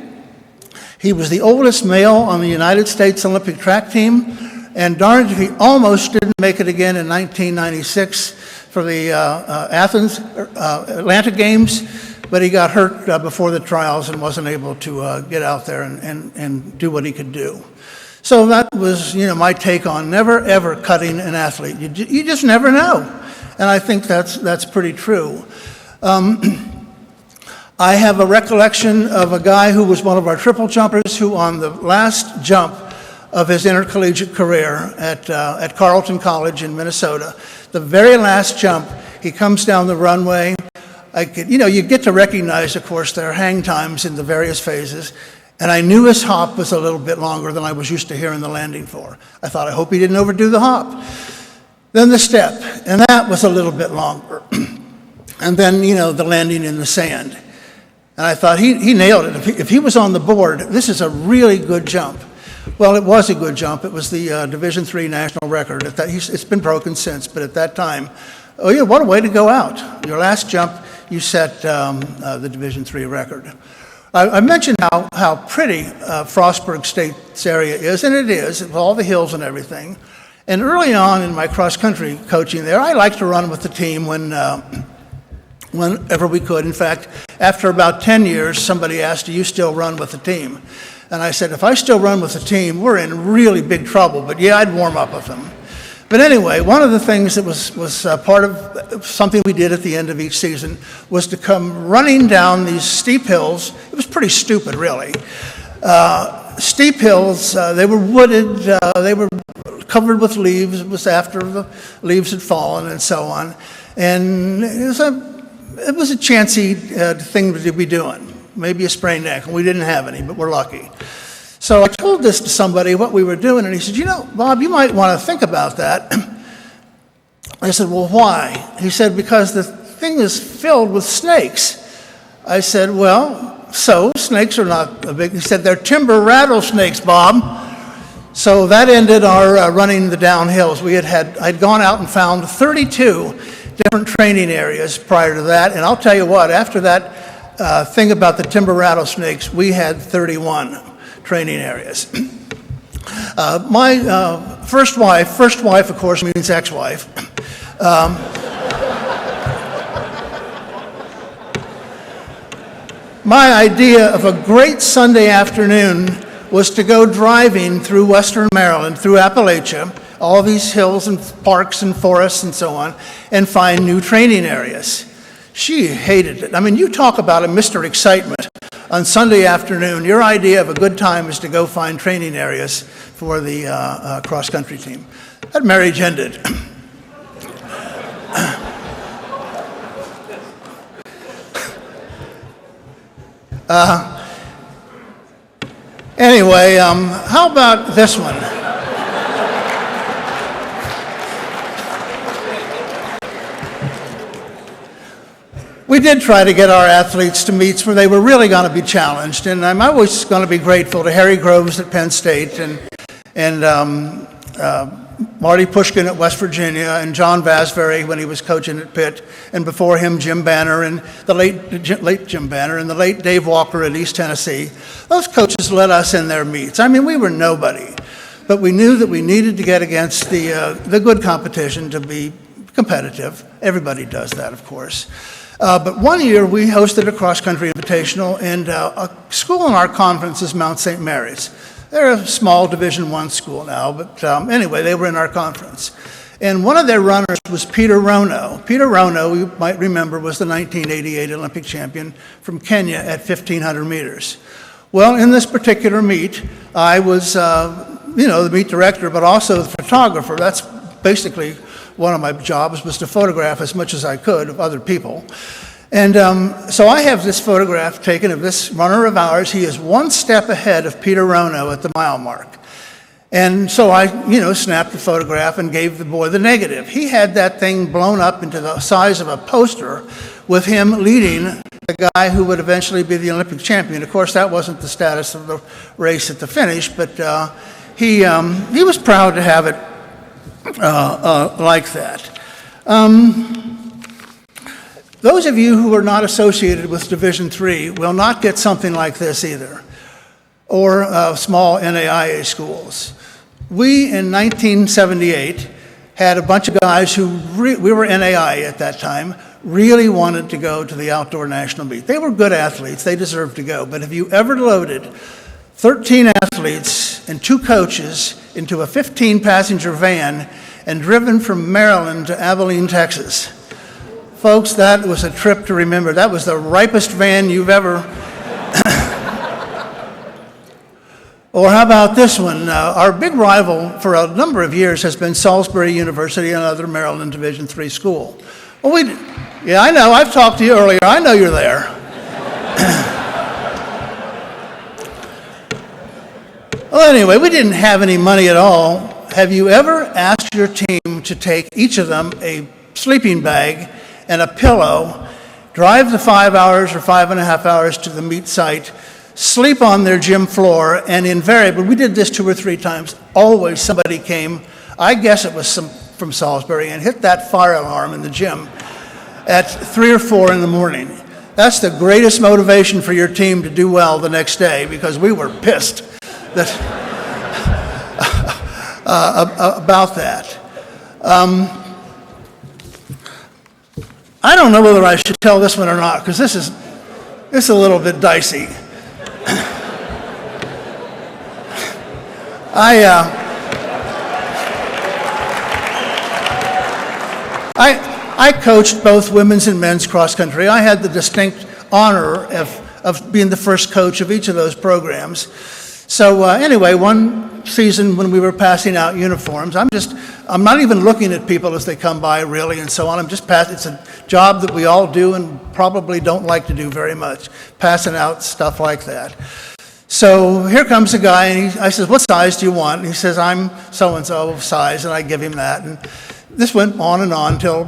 He was the oldest male on the United States Olympic track team, and darned if he almost didn't make it again in 1996 for the Atlanta Games, but he got hurt before the trials and wasn't able to get out there and do what he could do. So that was, my take on never, ever cutting an athlete. You just never know. And I think that's pretty true. I have a recollection of a guy who was one of our triple jumpers who on the last jump of his intercollegiate career at Carleton College in Minnesota, the very last jump, he comes down the runway. You get to recognize, of course, their hang times in the various phases. And I knew his hop was a little bit longer than I was used to hearing the landing for. I thought, I hope he didn't overdo the hop. Then the step, and that was a little bit longer. And then, the landing in the sand. And I thought, he nailed it. If he was on the board, this is a really good jump. Well, it was a good jump. It was the Division III national record. It's been broken since, but at that time, what a way to go out. Your last jump, you set the Division III record. I mentioned how pretty Frostburg State's area is, and it is, with all the hills and everything. And early on in my cross-country coaching there, I liked to run with the team whenever we could. In fact, after about 10 years, somebody asked, do you still run with the team? And I said, if I still run with the team, we're in really big trouble, but yeah, I'd warm up with them. But anyway, one of the things that was part of something we did at the end of each season was to come running down these steep hills. It was pretty stupid, really. Steep hills, they were wooded, they were covered with leaves. It was after the leaves had fallen and so on. And it was a chancy thing to be doing, maybe a sprained ankle. We didn't have any, but we're lucky. So I told this to somebody, what we were doing, and he said, Bob, you might want to think about that. I said, well, why? He said, because the thing is filled with snakes. I said, well, so snakes are not a big, he said, they're timber rattlesnakes, Bob. So that ended our running the downhills. I'd gone out and found 32 different training areas prior to that, and I'll tell you what, after that thing about the timber rattlesnakes, we had 31 training areas. My first wife, of course, means ex-wife. My idea of a great Sunday afternoon was to go driving through western Maryland, through Appalachia, all these hills and parks and forests and so on, and find new training areas. She hated it. I mean, you talk about a Mr. Excitement. On Sunday afternoon, your idea of a good time is to go find training areas for the cross-country team. That marriage ended. Anyway, how about this one? We did try to get our athletes to meets where they were really going to be challenged, and I'm always going to be grateful to Harry Groves at Penn State and Marty Pushkin at West Virginia and John Vasbury when he was coaching at Pitt, and before him Jim Banner and the late Jim Banner and the late Dave Walker at East Tennessee. Those coaches let us in their meets. I mean, we were nobody, but we knew that we needed to get against the good competition to be competitive. Everybody does that, of course. But one year we hosted a cross-country invitational, and a school in our conference is Mount St. Mary's. They're a small Division I school now, but anyway, they were in our conference. And one of their runners was Peter Rono. Peter Rono, you might remember, was the 1988 Olympic champion from Kenya at 1,500 meters. Well, in this particular meet, I was, the meet director, but also the photographer. That's basically one of my jobs, was to photograph as much as I could of other people. And so I have this photograph taken of this runner of ours. He is one step ahead of Peter Rono at the mile mark. And so I, snapped the photograph and gave the boy the negative. He had that thing blown up into the size of a poster with him leading the guy who would eventually be the Olympic champion. Of course, that wasn't the status of the race at the finish, but he was proud to have it like that. Those of you who are not associated with Division III will not get something like this either, or small NAIA schools. We, in 1978, had a bunch of guys who, we were NAIA at that time, really wanted to go to the outdoor national meet. They were good athletes, they deserved to go, but if you ever loaded 13 athletes and 2 coaches into a 15-passenger van and driven from Maryland to Abilene, Texas. Folks, that was a trip to remember. That was the ripest van you've ever... Or how about this one? Our big rival for a number of years has been Salisbury University, another Maryland Division III school. Well, yeah, I know. I've talked to you earlier. I know you're there. Well, anyway, we didn't have any money at all. Have you ever asked your team to take each of them a sleeping bag and a pillow, drive the 5 hours or 5.5 hours to the meet site, sleep on their gym floor, and invariably, we did this 2 or 3 times, always somebody came, I guess it was from Salisbury, and hit that fire alarm in the gym at 3 or 4 in the morning. That's the greatest motivation for your team to do well the next day, because we were pissed that, about that. I don't know whether I should tell this one or not, because this is a little bit dicey. I coached both women's and men's cross country. I had the distinct honor of being the first coach of each of those programs. So anyway, one season when we were passing out uniforms, I'm not even looking at people as they come by really and so on. It's a job that we all do and probably don't like to do very much, passing out stuff like that. So here comes a guy, and I says, "What size do you want?" And he says, "I'm so-and-so size," and I give him that. And this went on until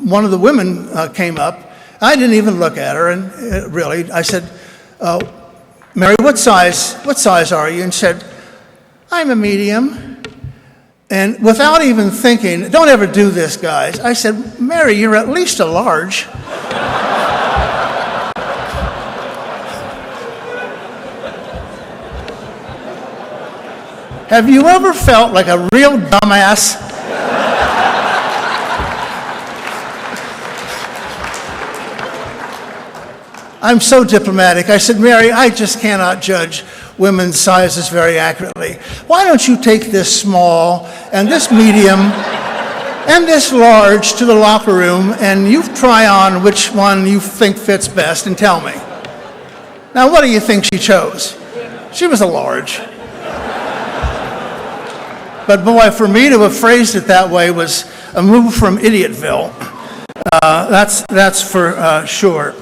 one of the women came up. I didn't even look at her, and really, I said, "Mary, what size are you?" And she said, "I'm a medium." And without even thinking, don't ever do this, guys, I said, "Mary, you're at least a large." Have you ever felt like a real dumbass? I'm so diplomatic. I said, "Mary, I just cannot judge women's sizes very accurately. Why don't you take this small and this medium and this large to the locker room and you try on which one you think fits best and tell me." Now, what do you think she chose? She was a large. But boy, for me to have phrased it that way was a move from Idiotville. That's for sure.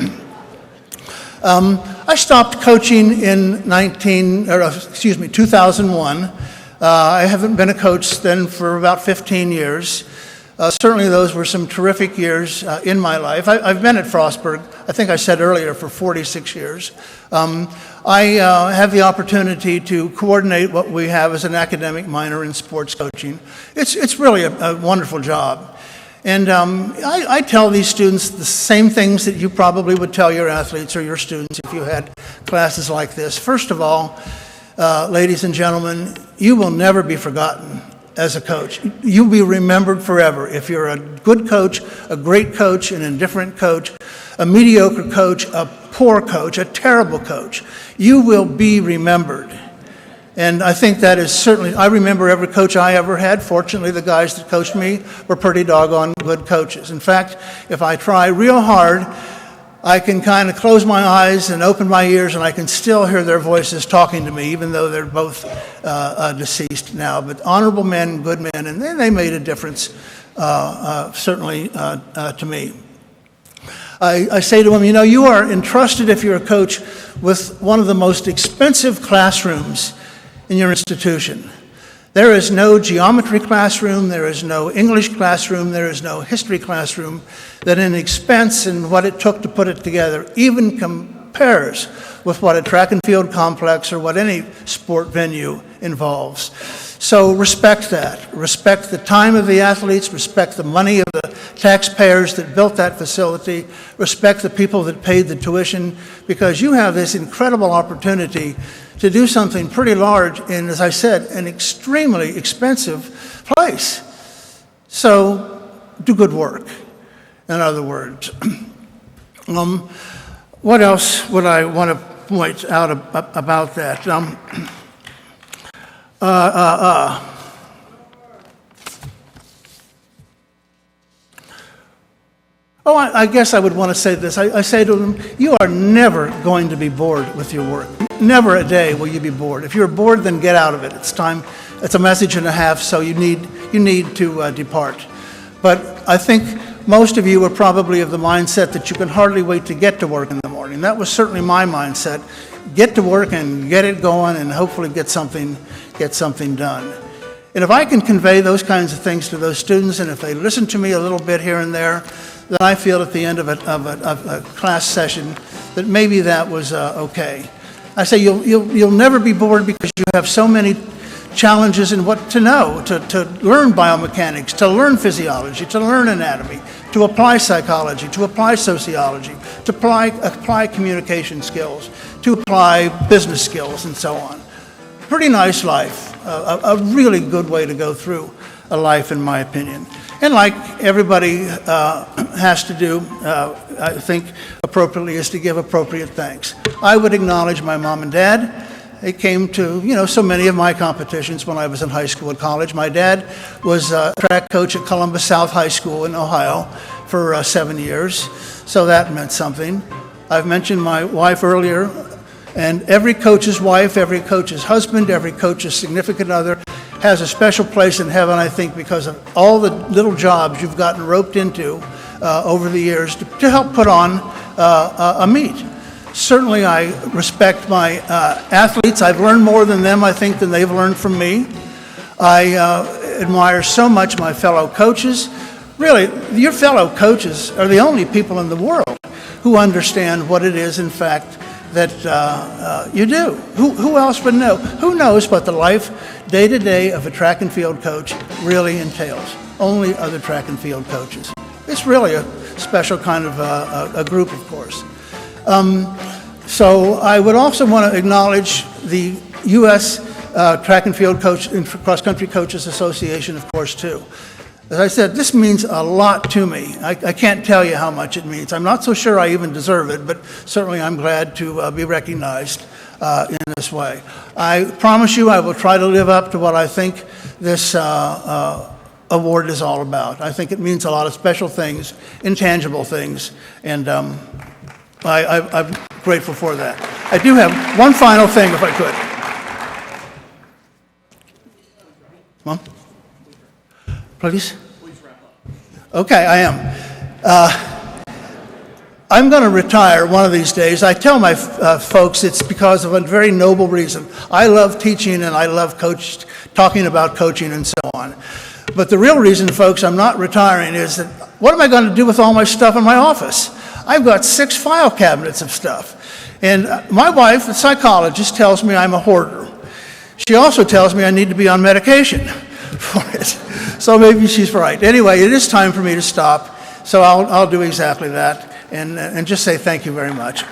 I stopped coaching in 2001. I haven't been a coach then for about 15 years. Certainly those were some terrific years in my life. I've been at Frostburg, I think I said earlier, for 46 years. I have the opportunity to coordinate what we have as an academic minor in sports coaching. It's really a wonderful job. And I tell these students the same things that you probably would tell your athletes or your students if you had classes like this. First of all, ladies and gentlemen, you will never be forgotten as a coach. You'll be remembered forever. If you're a good coach, a great coach, an indifferent coach, a mediocre coach, a poor coach, a terrible coach, you will be remembered. And I think that is certainly, I remember every coach I ever had. Fortunately, the guys that coached me were pretty doggone good coaches. In fact, if I try real hard, I can kind of close my eyes and open my ears, and I can still hear their voices talking to me, even though they're both deceased now. But honorable men, good men, and they made a difference, certainly to me. I say to them, you know, you are entrusted, if you're a coach, with one of the most expensive classrooms in your institution. There is no geometry classroom, there is no English classroom, there is no history classroom that in expense and what it took to put it together even compares with what a track and field complex or what any sport venue involves. So respect that. Respect the time of the athletes, respect the money of the taxpayers that built that facility, respect the people that paid the tuition, because you have this incredible opportunity to do something pretty large in, as I said, an extremely expensive place. So do good work, in other words. What else would I want to point out about that? Oh, I guess I would want to say this. I say to them, you are never going to be bored with your work. Never a day will you be bored. If you're bored, then get out of it. It's time. It's a message and a half, so you need to depart. But I think most of you are probably of the mindset that you can hardly wait to get to work in the morning. That was certainly my mindset. Get to work and get it going and hopefully get something done. And if I can convey those kinds of things to those students, and if they listen to me a little bit here and there, then I feel at the end of a class session that maybe that was okay. I say you'll never be bored because you have so many challenges in what to know, to learn biomechanics, to learn physiology, to learn anatomy, to apply psychology, to apply sociology, to apply communication skills, to apply business skills, and so on. Pretty nice life, a really good way to go through a life, in my opinion. And like everybody has to do, I think appropriately, is to give appropriate thanks. I would acknowledge my mom and dad. They came to, so many of my competitions when I was in high school and college. My dad was a track coach at Columbus South High School in Ohio for 7 years, so that meant something. I've mentioned my wife earlier, and every coach's wife, every coach's husband, every coach's significant other has a special place in heaven, I think, because of all the little jobs you've gotten roped into over the years to help put on a meet. Certainly, I respect my athletes. I've learned more than them, I think, than they've learned from me. I admire so much my fellow coaches. Really, your fellow coaches are the only people in the world who understand what it is, in fact, that you do. Who else would know? Who knows what the life, day-to-day of a track and field coach really entails? Only other track and field coaches. It's really a special kind of a group, of course. So I would also want to acknowledge the U.S. Track and Field Coach and Cross Country Coaches Association, of course, too. As I said, this means a lot to me. I can't tell you how much it means. I'm not so sure I even deserve it, but certainly I'm glad to be recognized in this way. I promise you I will try to live up to what I think this award is all about. I think it means a lot of special things, intangible things, and I'm grateful for that. I do have one final thing, if I could. Come on. Please? Please wrap up. Okay, I am. I'm going to retire one of these days. I tell my folks it's because of a very noble reason. I love teaching and I love talking about coaching and so on. But the real reason, folks, I'm not retiring is that what am I going to do with all my stuff in my office? I've got 6 file cabinets of stuff. And my wife, the psychologist, tells me I'm a hoarder. She also tells me I need to be on medication for it. So maybe she's right. Anyway, it is time for me to stop. So I'll do exactly that and just say thank you very much.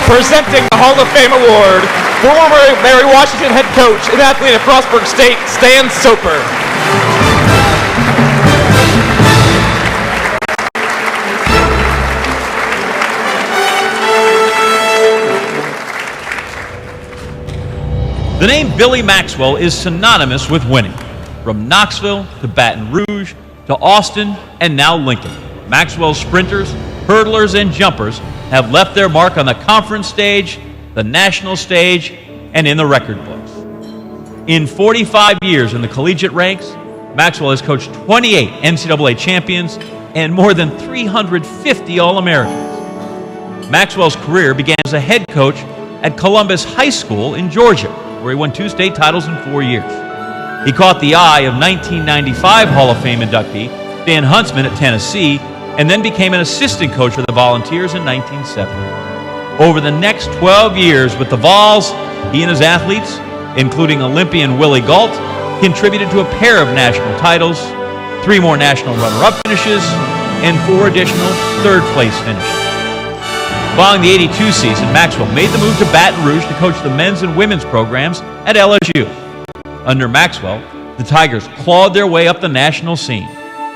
Presenting the Hall of Fame Award, former Mary Washington head coach and athlete at Frostburg State, Stan Soper. The name Billy Maxwell is synonymous with winning. From Knoxville to Baton Rouge to Austin and now Lincoln, Maxwell's sprinters, hurdlers, and jumpers have left their mark on the conference stage, the national stage, and in the record books. In 45 years in the collegiate ranks, Maxwell has coached 28 NCAA champions and more than 350 All-Americans. Maxwell's career began as a head coach at Columbus High School in Georgia, where he won 2 state titles in 4 years. He caught the eye of 1995 Hall of Fame inductee Dan Huntsman at Tennessee, and then became an assistant coach for the Volunteers in 1970. Over the next 12 years with the Vols, he and his athletes, including Olympian Willie Gault, contributed to a pair of national titles, 3 more national runner-up finishes, and 4 additional third-place finishes. Following the '82 season, Maxwell made the move to Baton Rouge to coach the men's and women's programs at LSU. Under Maxwell, the Tigers clawed their way up the national scene,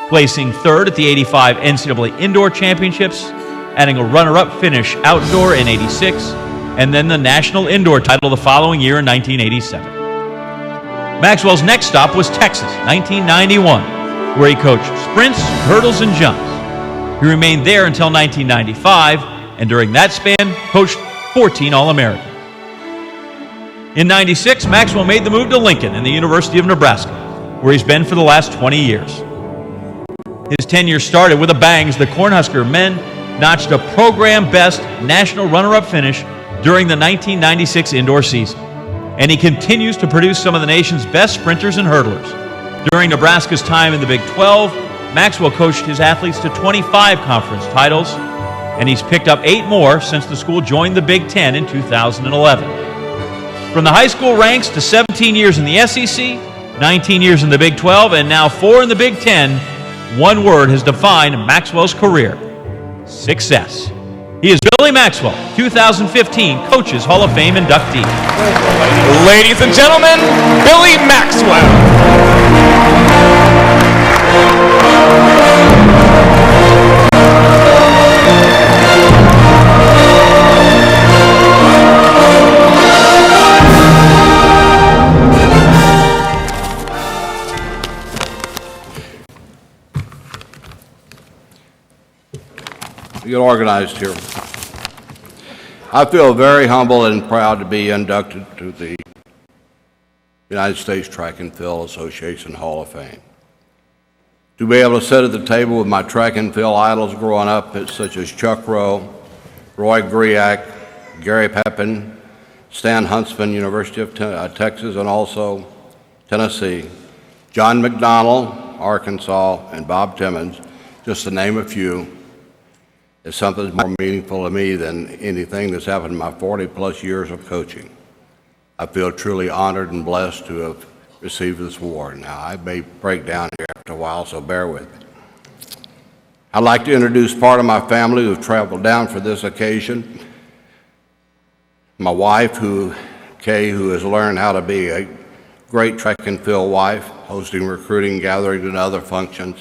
placing 3rd at the '85 NCAA Indoor Championships, adding a runner-up finish outdoor in '86, and then the national indoor title the following year in 1987. Maxwell's next stop was Texas, 1991, where he coached sprints, hurdles, and jumps. He remained there until 1995, and during that span, coached 14 All-Americans. In 96, Maxwell made the move to Lincoln and the University of Nebraska, where he's been for the last 20 years. His tenure started with a bang as the Cornhusker men notched a program-best national runner-up finish during the 1996 indoor season. And he continues to produce some of the nation's best sprinters and hurdlers. During Nebraska's time in the Big 12, Maxwell coached his athletes to 25 conference titles, and he's picked up 8 more since the school joined the Big 10 in 2011. From the high school ranks to 17 years in the SEC, 19 years in the Big 12, and now 4 in the Big 10, one word has defined Maxwell's career: success. He is Billy Maxwell, 2015 Coaches Hall of Fame inductee. Ladies and gentlemen, Billy Maxwell. Get organized here. I feel very humble and proud to be inducted to the United States Track and Field Association Hall of Fame. To be able to sit at the table with my track and field idols growing up, such as Chuck Rowe, Roy Griak, Gary Pepin, Stan Huntsman, University of Texas, and also Tennessee, John McDonald, Arkansas, and Bob Timmons, just to name a few, is something that's more meaningful to me than anything that's happened in my 40-plus years of coaching. I feel truly honored and blessed to have received this award. Now, I may break down here after a while, so bear with me. I'd like to introduce part of my family who've traveled down for this occasion. My wife, Kay, who has learned how to be a great track and field wife, hosting recruiting gatherings and other functions.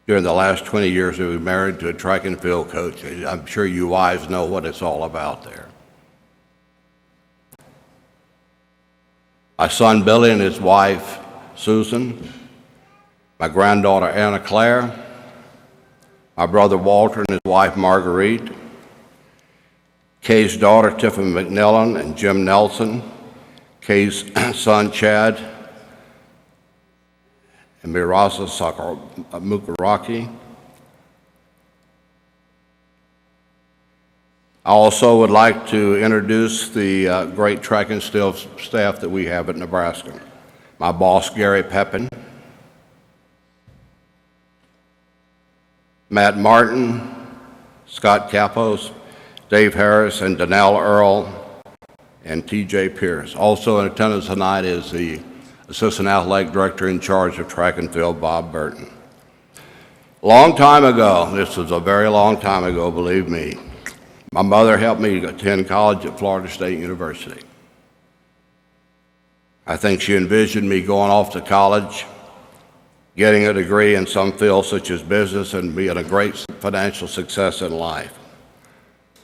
During the last 20 years, we've been married to a track and field coach. I'm sure you wives know what it's all about there. My son Billy and his wife Susan, my granddaughter Anna Claire, my brother Walter and his wife Marguerite, Kay's daughter Tiffany McNellan and Jim Nelson, Kay's son Chad, and Mirasa Mukaraki. I also would like to introduce the great track and field staff that we have at Nebraska. My boss, Gary Pepin, Matt Martin, Scott Capos, Dave Harris, and Donnell Earl, and T.J. Pierce. Also in attendance tonight is the Assistant Athletic Director in charge of track and field, Bob Burton. Long time ago, this was a very long time ago, believe me, my mother helped me attend college at Florida State University. I think she envisioned me going off to college, getting a degree in some field such as business, and being a great financial success in life.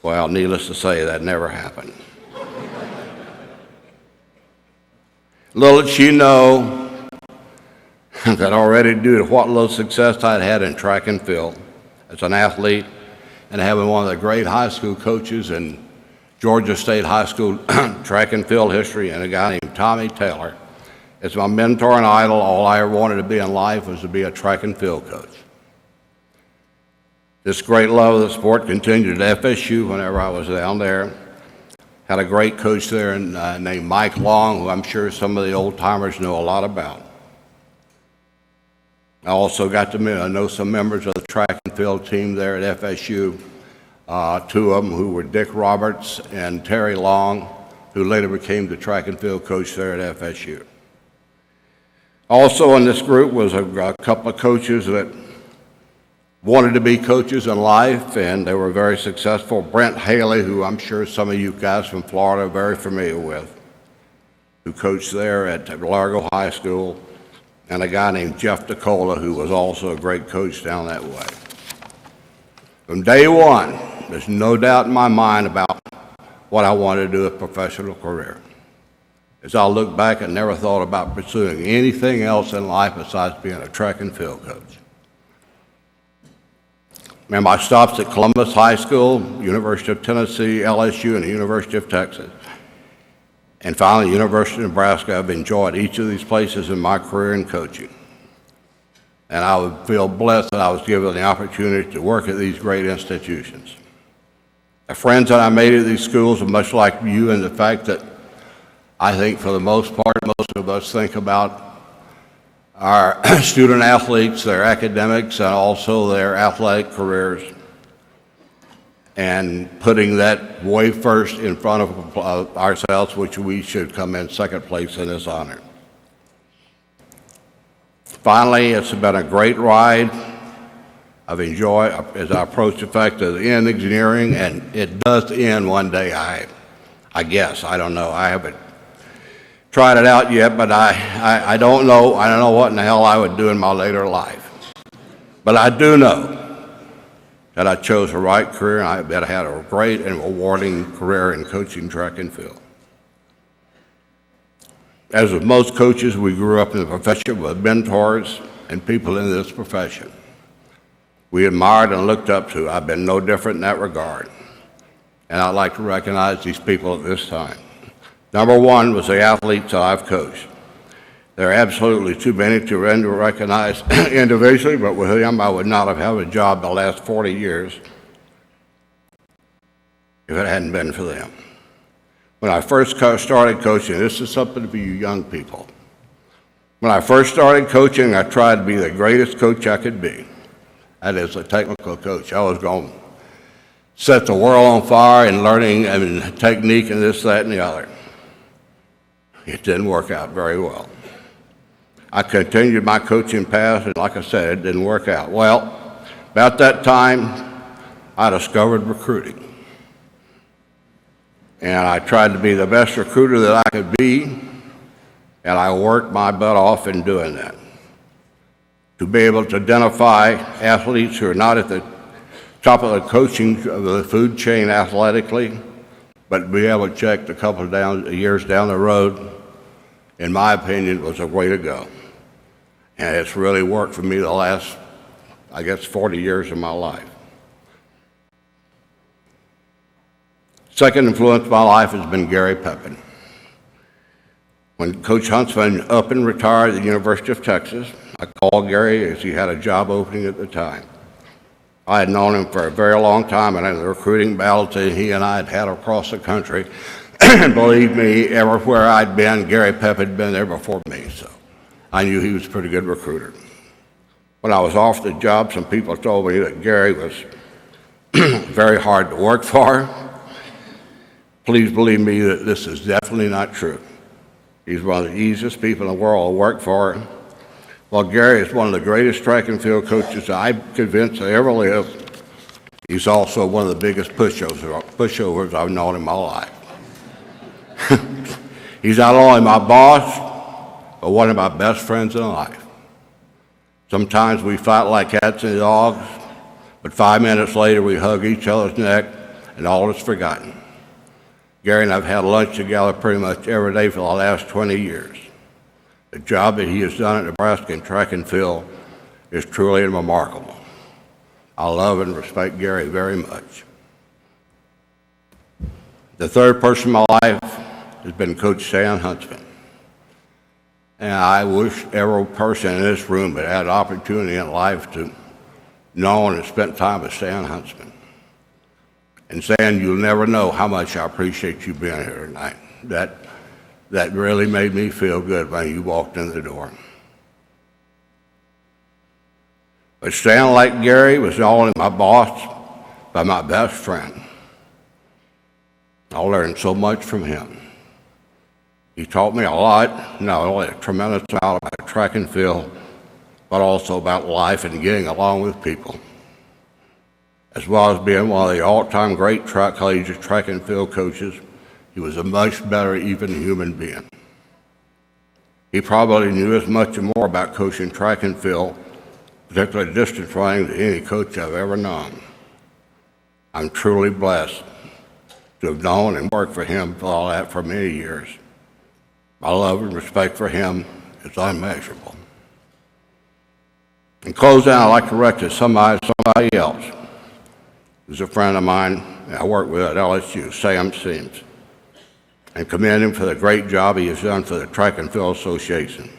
Well, needless to say, that never happened. Little did she know that already due to what little success I'd had in track and field as an athlete and having one of the great high school coaches in Georgia State High School track and field history, and a guy named Tommy Taylor, as my mentor and idol, all I ever wanted to be in life was to be a track and field coach. This great love of the sport continued at FSU whenever I was down there. Had a great coach there named Mike Long, who I'm sure some of the old-timers know a lot about. I also got to know some members of the track and field team there at FSU, 2 of them who were Dick Roberts and Terry Long, who later became the track and field coach there at FSU. Also in this group was a couple of coaches that wanted to be coaches in life, and they were very successful. Brent Haley, who I'm sure some of you guys from Florida are very familiar with, who coached there at Largo High School, and a guy named Jeff DeCola, who was also a great coach down that way. From day one, there's no doubt in my mind about what I wanted to do a professional career. As I look back, I never thought about pursuing anything else in life besides being a track and field coach. Remember, I stopped at Columbus High School, University of Tennessee, LSU, and the University of Texas. And finally, University of Nebraska. I've enjoyed each of these places in my career in coaching. And I would feel blessed that I was given the opportunity to work at these great institutions. The friends that I made at these schools are much like you in the fact that I think for the most part, most of us think about our student athletes, their academics, and also their athletic careers, and putting that way first in front of ourselves, which we should come in second place in this honor. Finally, it's been a great ride. I've enjoyed as I approach the fact of the end engineering, and it does end one day, I guess. I don't know. I haven't tried it out yet, but I don't know. I don't know what in the hell I would do in my later life. But I do know that I chose the right career, and I bet I had a great and rewarding career in coaching track and field. As with most coaches, we grew up in the profession with mentors and people in this profession we admired and looked up to. I've been no different in that regard. And I'd like to recognize these people at this time. Number one was the athletes that I've coached. There are absolutely too many to recognize individually, but with them I would not have had a job the last 40 years if it hadn't been for them. When I first started coaching, this is something for you young people. When I first started coaching, I tried to be the greatest coach I could be. That is, a technical coach. I was going to set the world on fire in learning and technique and this, that, and the other. It didn't work out very well. I continued my coaching path, and like I said, it didn't work out. Well, about that time, I discovered recruiting. And I tried to be the best recruiter that I could be, and I worked my butt off in doing that. To be able to identify athletes who are not at the top of the coaching of the food chain athletically, but be able to check a couple of years down the road, in my opinion, was a way to go. And it's really worked for me the last, I guess, 40 years of my life. Second influence in my life has been Gary Pepin. When Coach Huntsman up and retired at the University of Texas, I called Gary as he had a job opening at the time. I had known him for a very long time, and in the recruiting battles that he and I had had across the country, and believe me, everywhere I'd been, Gary Pepin had been there before me, so I knew he was a pretty good recruiter. When I was off the job, some people told me that Gary was very hard to work for. Please believe me that this is definitely not true. He's one of the easiest people in the world to work for. While Gary is one of the greatest track and field coaches I'm convinced I ever lived, he's also one of the biggest pushovers I've known in my life. He's not only my boss, but one of my best friends in life. Sometimes we fight like cats and dogs, but 5 minutes later we hug each other's neck and all is forgotten. Gary and I have had lunch together pretty much every day for the last 20 years. The job that he has done at Nebraska in track and field is truly remarkable. I love and respect Gary very much. The third person in my life has been Coach Stan Huntsman. And I wish every person in this room had had an opportunity in life to know and spend time with Stan Huntsman. And Stan, you'll never know how much I appreciate you being here tonight. That really made me feel good when you walked in the door. But Stan, like Gary, was not only my boss, but my best friend. I learned so much from him. He taught me a lot, not only a tremendous amount about track and field, but also about life and getting along with people, as well as being one of the all-time great collegiate track and field coaches. He was a much better even human being. He probably knew as much and more about coaching track and field, particularly distance running, than any coach I've ever known. I'm truly blessed to have known and worked for him for all that for many years. My love and respect for him is unmeasurable. In closing, I'd like to recognize somebody else who's a friend of mine I work with at LSU, Sam Sims, and commend him for the great job he has done for the Track and Field Association.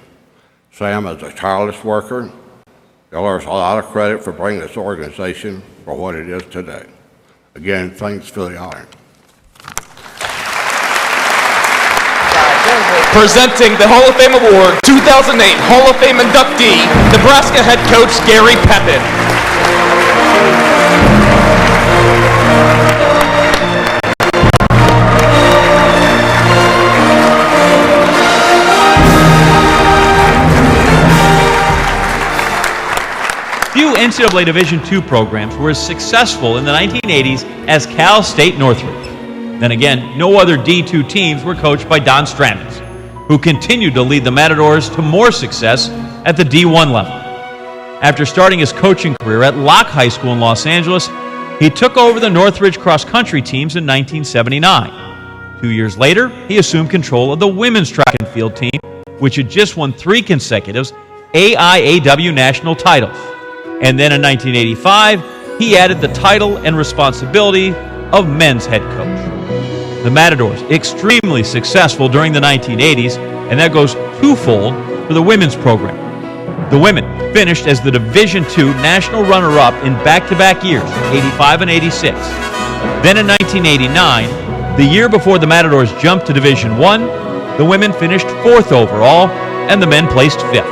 Sam is a tireless worker. He deserves a lot of credit for bringing this organization for what it is today. Again, thanks for the honor. Presenting the Hall of Fame Award 2008 Hall of Fame inductee, Nebraska head coach Gary Pepin. Few NCAA Division II programs were as successful in the 1980s as Cal State Northridge. Then again, no other D2 teams were coached by Don Stramitz, who continued to lead the Matadors to more success at the D1 level. After starting his coaching career at Locke High School in Los Angeles, he took over the Northridge cross-country teams in 1979. 2 years later, he assumed control of the women's track and field team, which had just won 3 consecutive AIAW national titles. And then in 1985, he added the title and responsibility of men's head coach. The Matadors, extremely successful during the 1980s, and that goes twofold for the women's program. The women finished as the Division II national runner-up in back-to-back years, 85 and 86. Then in 1989, the year before the Matadors jumped to Division I, the women finished 4th overall, and the men placed 5th.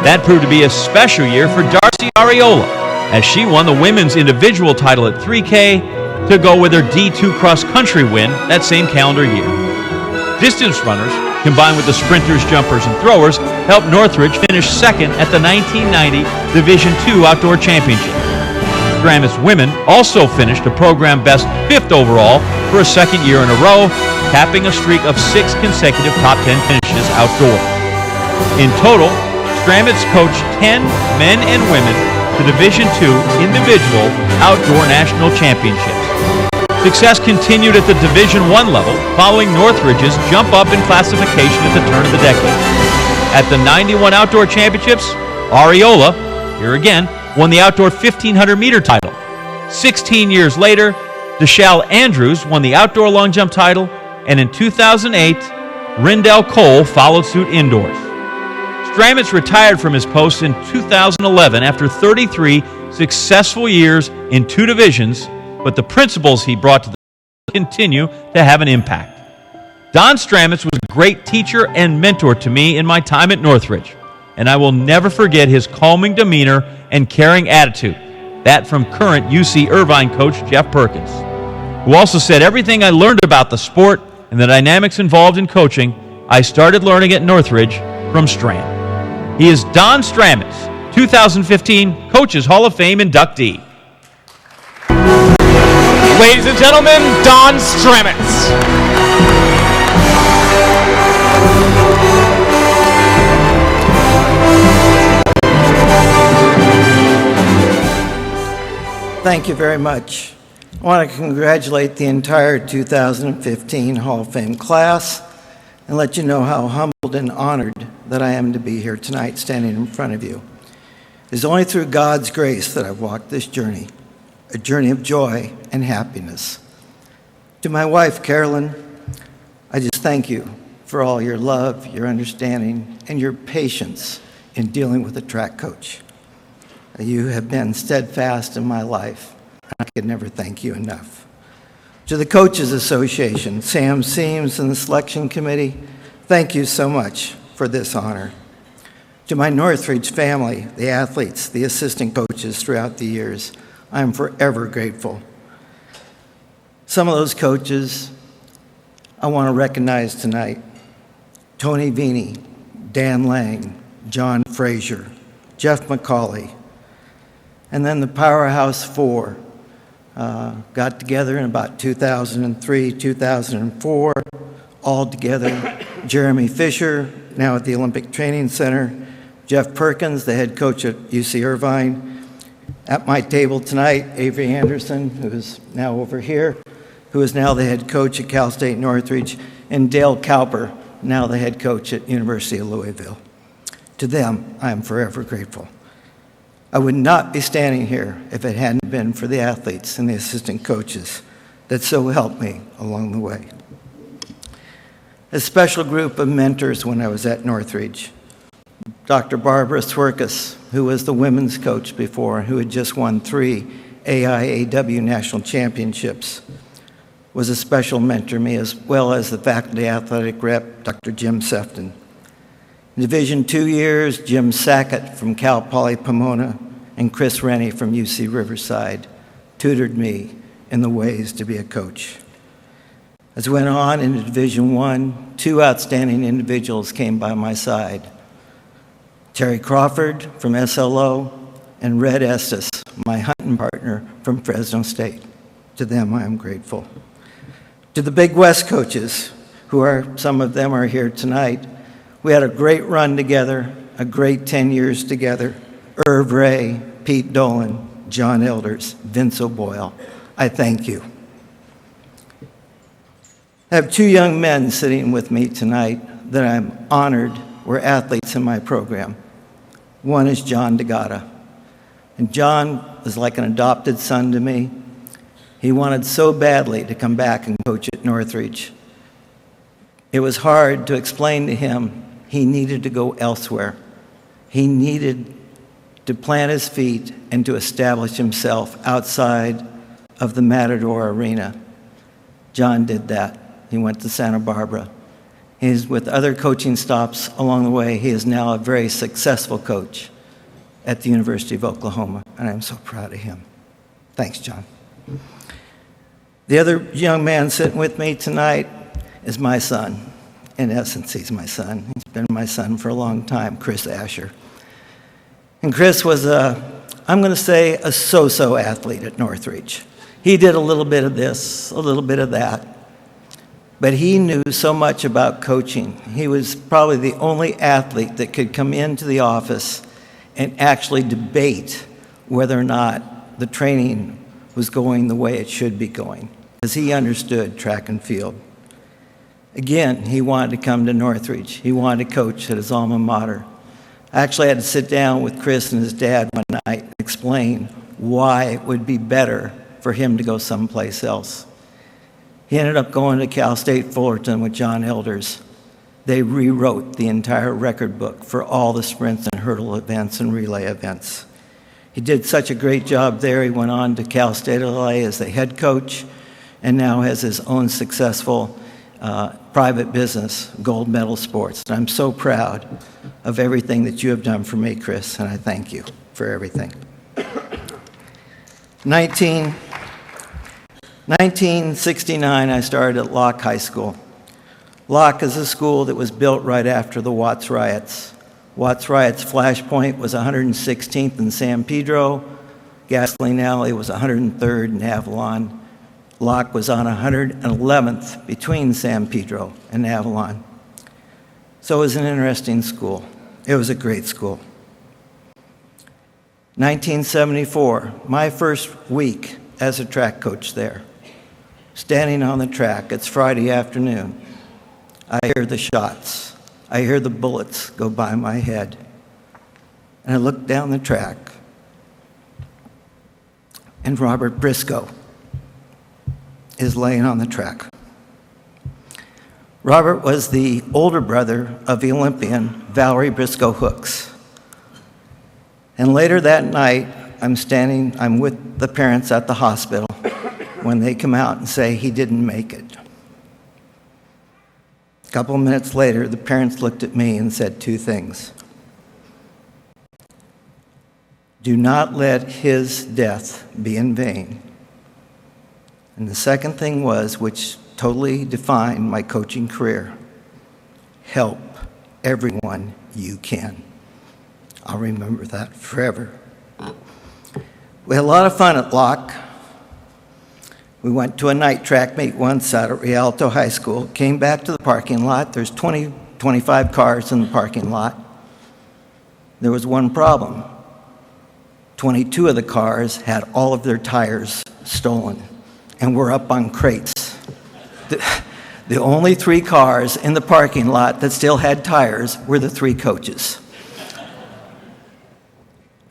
That proved to be a special year for Darcy Ariola, as she won the women's individual title at 3K to go with her D2 cross-country win that same calendar year. Distance runners, combined with the sprinters, jumpers, and throwers, helped Northridge finish 2nd at the 1990 Division II Outdoor Championship. Stramitz women also finished a program best 5th overall for a 2nd year in a row, capping a streak of 6 consecutive top 10 finishes outdoors. In total, Stramitz coached 10 men and women to Division II individual outdoor national championships. Success continued at the Division I level following Northridge's jump up in classification at the turn of the decade. At the 91 Outdoor Championships, Ariola, here again, won the outdoor 1500-meter title. 16 years later, Deshal Andrews won the outdoor long jump title, and in 2008, Rindell Cole followed suit indoors. Stramitz retired from his post in 2011 after 33 successful years in 2 divisions, but the principles he brought to the continue to have an impact. Don Stramitz was a great teacher and mentor to me in my time at Northridge, and I will never forget his calming demeanor and caring attitude, that from current UC Irvine coach Jeff Perkins, who also said everything I learned about the sport and the dynamics involved in coaching, I started learning at Northridge from Stram. He is Don Stramitz, 2015 Coaches Hall of Fame inductee. Ladies and gentlemen, Don Stramitz. Thank you very much. I want to congratulate the entire 2015 Hall of Fame class and let you know how humbled and honored that I am to be here tonight standing in front of you. It is only through God's grace that I've walked this journey, a journey of joy and happiness. To my wife, Carolyn, I just thank you for all your love, your understanding, and your patience in dealing with a track coach. You have been steadfast in my life, and I could never thank you enough. To the Coaches Association, Sam Seams and the Selection Committee, thank you so much for this honor. To my Northridge family, the athletes, the assistant coaches throughout the years, I am forever grateful. Some of those coaches I want to recognize tonight: Tony Vini, Dan Lang, John Frazier, Jeff McCauley, and then the Powerhouse Four got together in about 2003, 2004, all together. Jeremy Fisher, now at the Olympic Training Center, Jeff Perkins, the head coach at UC Irvine. At my table tonight, Avery Anderson, who is now over here, who is now the head coach at Cal State Northridge, and Dale Cowper, now the head coach at University of Louisville. To them, I am forever grateful. I would not be standing here if it hadn't been for the athletes and the assistant coaches that so helped me along the way. A special group of mentors when I was at Northridge. Dr. Barbara Swerkis, who was the women's coach before and who had just won 3 AIAW national championships, was a special mentor to me, as well as the faculty athletic rep, Dr. Jim Sefton. In Division 2 years, Jim Sackett from Cal Poly Pomona and Chris Rennie from UC Riverside tutored me in the ways to be a coach. As we went on into Division 1, 2 outstanding individuals came by my side. Terry Crawford from SLO and Red Estes, my hunting partner from Fresno State. To them, I am grateful. To the Big West coaches, some of them are here tonight, we had a great run together, a great 10 years together. Irv Ray, Pete Dolan, John Elders, Vince O'Boyle. I thank you. I have 2 young men sitting with me tonight that I'm honored were athletes in my program. One is John DeGata. And John was like an adopted son to me. He wanted so badly to come back and coach at Northridge. It was hard to explain to him he needed to go elsewhere. He needed to plant his feet and to establish himself outside of the Matador Arena. John did that. He went to Santa Barbara. He's with other coaching stops along the way. He is now a very successful coach at the University of Oklahoma, and I'm so proud of him. Thanks, John. The other young man sitting with me tonight is my son. In essence, he's my son. He's been my son for a long time, Chris Asher. And Chris was I'm going to say, a so-so athlete at Northridge. He did a little bit of this, a little bit of that. But he knew so much about coaching. He was probably the only athlete that could come into the office and actually debate whether or not the training was going the way it should be going, because he understood track and field. Again, he wanted to come to Northridge. He wanted to coach at his alma mater. I actually had to sit down with Chris and his dad one night and explain why it would be better for him to go someplace else. He ended up going to Cal State Fullerton with John Elders. They rewrote the entire record book for all the sprints and hurdle events and relay events. He did such a great job there. He went on to Cal State LA as the head coach and now has his own successful private business, Gold Medal Sports. And I'm so proud of everything that you have done for me, Chris, and I thank you for everything. 1969, I started at Locke High School. Locke is a school that was built right after the Watts riots. Watts riots flashpoint was 116th in San Pedro. Gasoline Alley was 103rd in Avalon. Locke was on 111th between San Pedro and Avalon. So it was an interesting school. It was a great school. 1974, my first week as a track coach there. Standing on the track, it's Friday afternoon. I hear the shots. I hear the bullets go by my head. And I look down the track, and Robert Briscoe is laying on the track. Robert was the older brother of the Olympian Valerie Briscoe Hooks. And later that night, I'm with the parents at the hospital when they come out and say he didn't make it. A couple of minutes later, the parents looked at me and said 2 things. Do not let his death be in vain. And the second thing was, which totally defined my coaching career, help everyone you can. I'll remember that forever. We had a lot of fun at Locke. We went to a night track meet once out at Rialto High School, came back to the parking lot. There's 25 cars in the parking lot. There was one problem. 22 of the cars had all of their tires stolen and were up on crates. The only 3 cars in the parking lot that still had tires were the 3 coaches.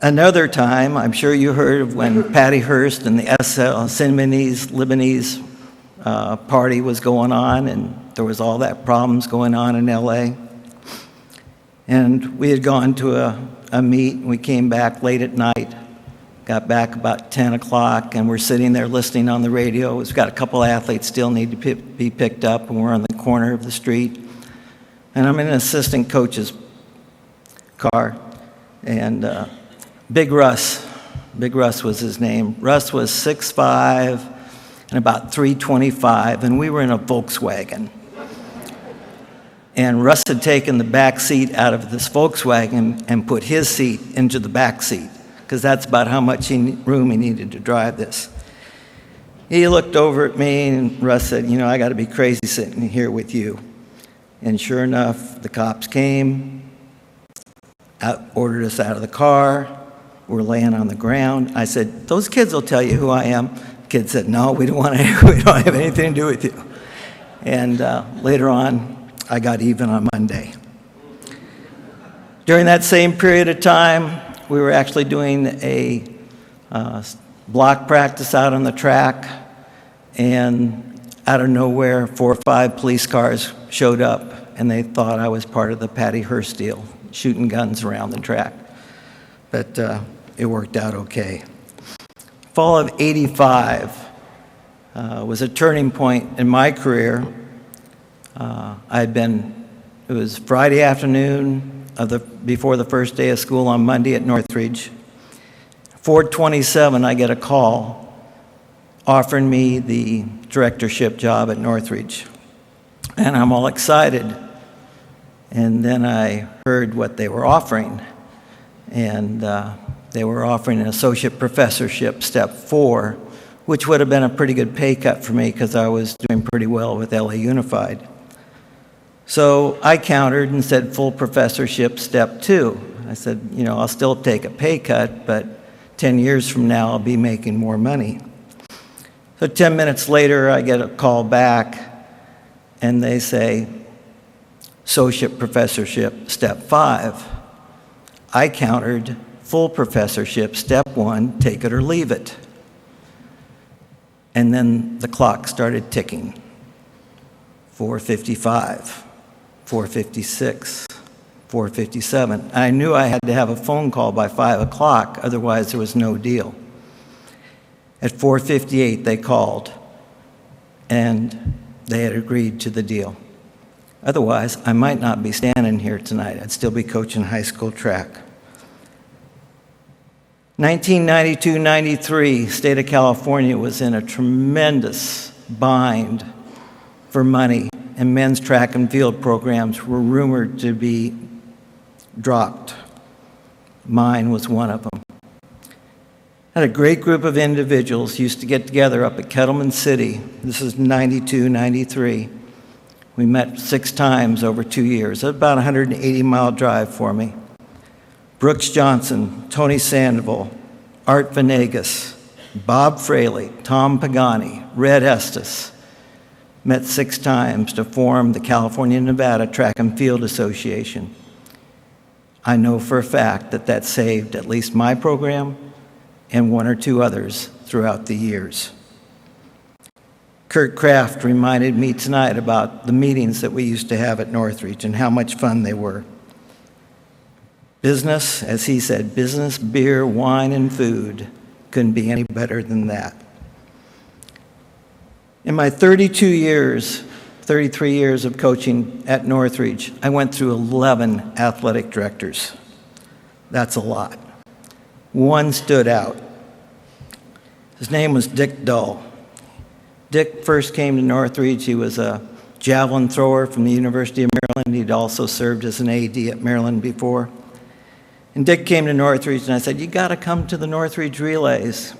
Another time, I'm sure you heard of when Patty Hearst and the Lebanese party was going on, and there was all that problems going on in LA. And we had gone to a meet, and we came back late at night, got back about 10 o'clock, and we're sitting there listening on the radio. We've got a couple athletes still need to be picked up, and we're on the corner of the street. And I'm in an assistant coach's car, and Big Russ was his name. Russ was 6'5", and about 325, and we were in a Volkswagen. And Russ had taken the back seat out of this Volkswagen and put his seat into the back seat, because that's about how much room he needed to drive this. He looked over at me, and Russ said, "You know, I got to be crazy sitting here with you." And sure enough, the cops came, ordered us out of the car. We're laying on the ground. I said, "Those kids will tell you who I am." The kid said, "No, we don't have anything to do with you." And later on, I got even on Monday. During that same period of time, we were actually doing a block practice out on the track, and out of nowhere, 4 or 5 police cars showed up, and they thought I was part of the Patty Hearst deal, shooting guns around the track. But it worked out okay. Fall of '85 was a turning point in my career. It was Friday afternoon before the first day of school on Monday at Northridge. 4:27, I get a call offering me the directorship job at Northridge. And I'm all excited. And then I heard what they were offering. And they were offering an associate professorship, step 4, which would have been a pretty good pay cut for me because I was doing pretty well with LA Unified. So I countered and said full professorship, step 2. I said, you know, I'll still take a pay cut, but 10 years from now I'll be making more money. So 10 minutes later I get a call back and they say, associate professorship, step 5. I countered full professorship, step 1, take it or leave it. And then the clock started ticking. 4:55, 4:56, 4:57. I knew I had to have a phone call by 5 o'clock, otherwise there was no deal. At 4:58 they called, and they had agreed to the deal. Otherwise, I might not be standing here tonight. I'd still be coaching high school track. 1992-93, state of California was in a tremendous bind for money, and men's track and field programs were rumored to be dropped. Mine was one of them. I had a great group of individuals used to get together up at Kettleman City. This is 92-93. We met 6 times over 2 years. It was about a 180-mile drive for me. Brooks Johnson, Tony Sandoval, Art Venegas, Bob Fraley, Tom Pagani, Red Estes. Met 6 times to form the California-Nevada Track and Field Association. I know for a fact that that saved at least my program and 1 or 2 others throughout the years. Kurt Kraft reminded me tonight about the meetings that we used to have at Northridge and how much fun they were. Business, as he said, business, beer, wine, and food couldn't be any better than that. In my 33 years of coaching at Northridge, I went through 11 athletic directors. That's a lot. One stood out. His name was Dick Dull. Dick first came to Northridge. He was a javelin thrower from the University of Maryland. He'd also served as an AD at Maryland before. And Dick came to Northridge, and I said, you got to come to the Northridge Relays.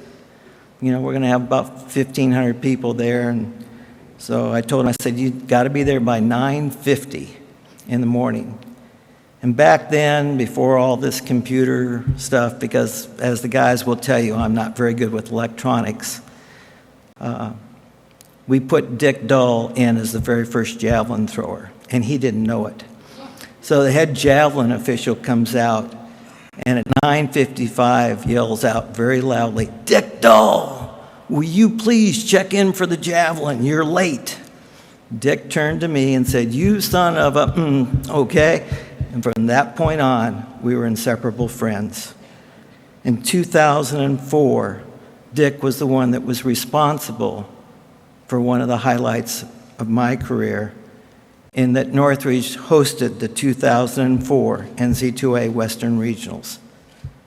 You know, we're going to have about 1,500 people there. And so I told him, I said, you got to be there by 9:50 in the morning. And back then, before all this computer stuff, because as the guys will tell you, I'm not very good with electronics, we put Dick Dull in as the very first javelin thrower, and he didn't know it. So the head javelin official comes out, and at 9:55 yells out very loudly, "Dick Dull, will you please check in for the javelin? You're late." Dick turned to me and said, "You son of a, okay." And from that point on, we were inseparable friends. In 2004, Dick was the one that was responsible for one of the highlights of my career, in that Northridge hosted the 2004 NC2A Western Regionals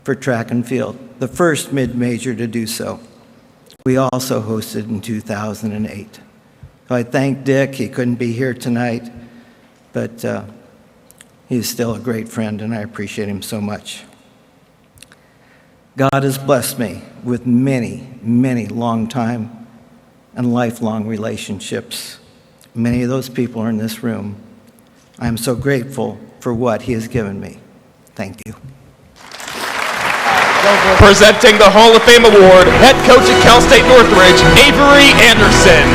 for track and field, the first mid-major to do so. We also hosted in 2008. So I thank Dick. He couldn't be here tonight, but he's still a great friend, and I appreciate him so much. God has blessed me with many, many long-time and lifelong relationships. Many of those people are in this room. I am so grateful for what he has given me. Thank you. Presenting the Hall of Fame Award, head coach at Cal State Northridge, Avery Anderson.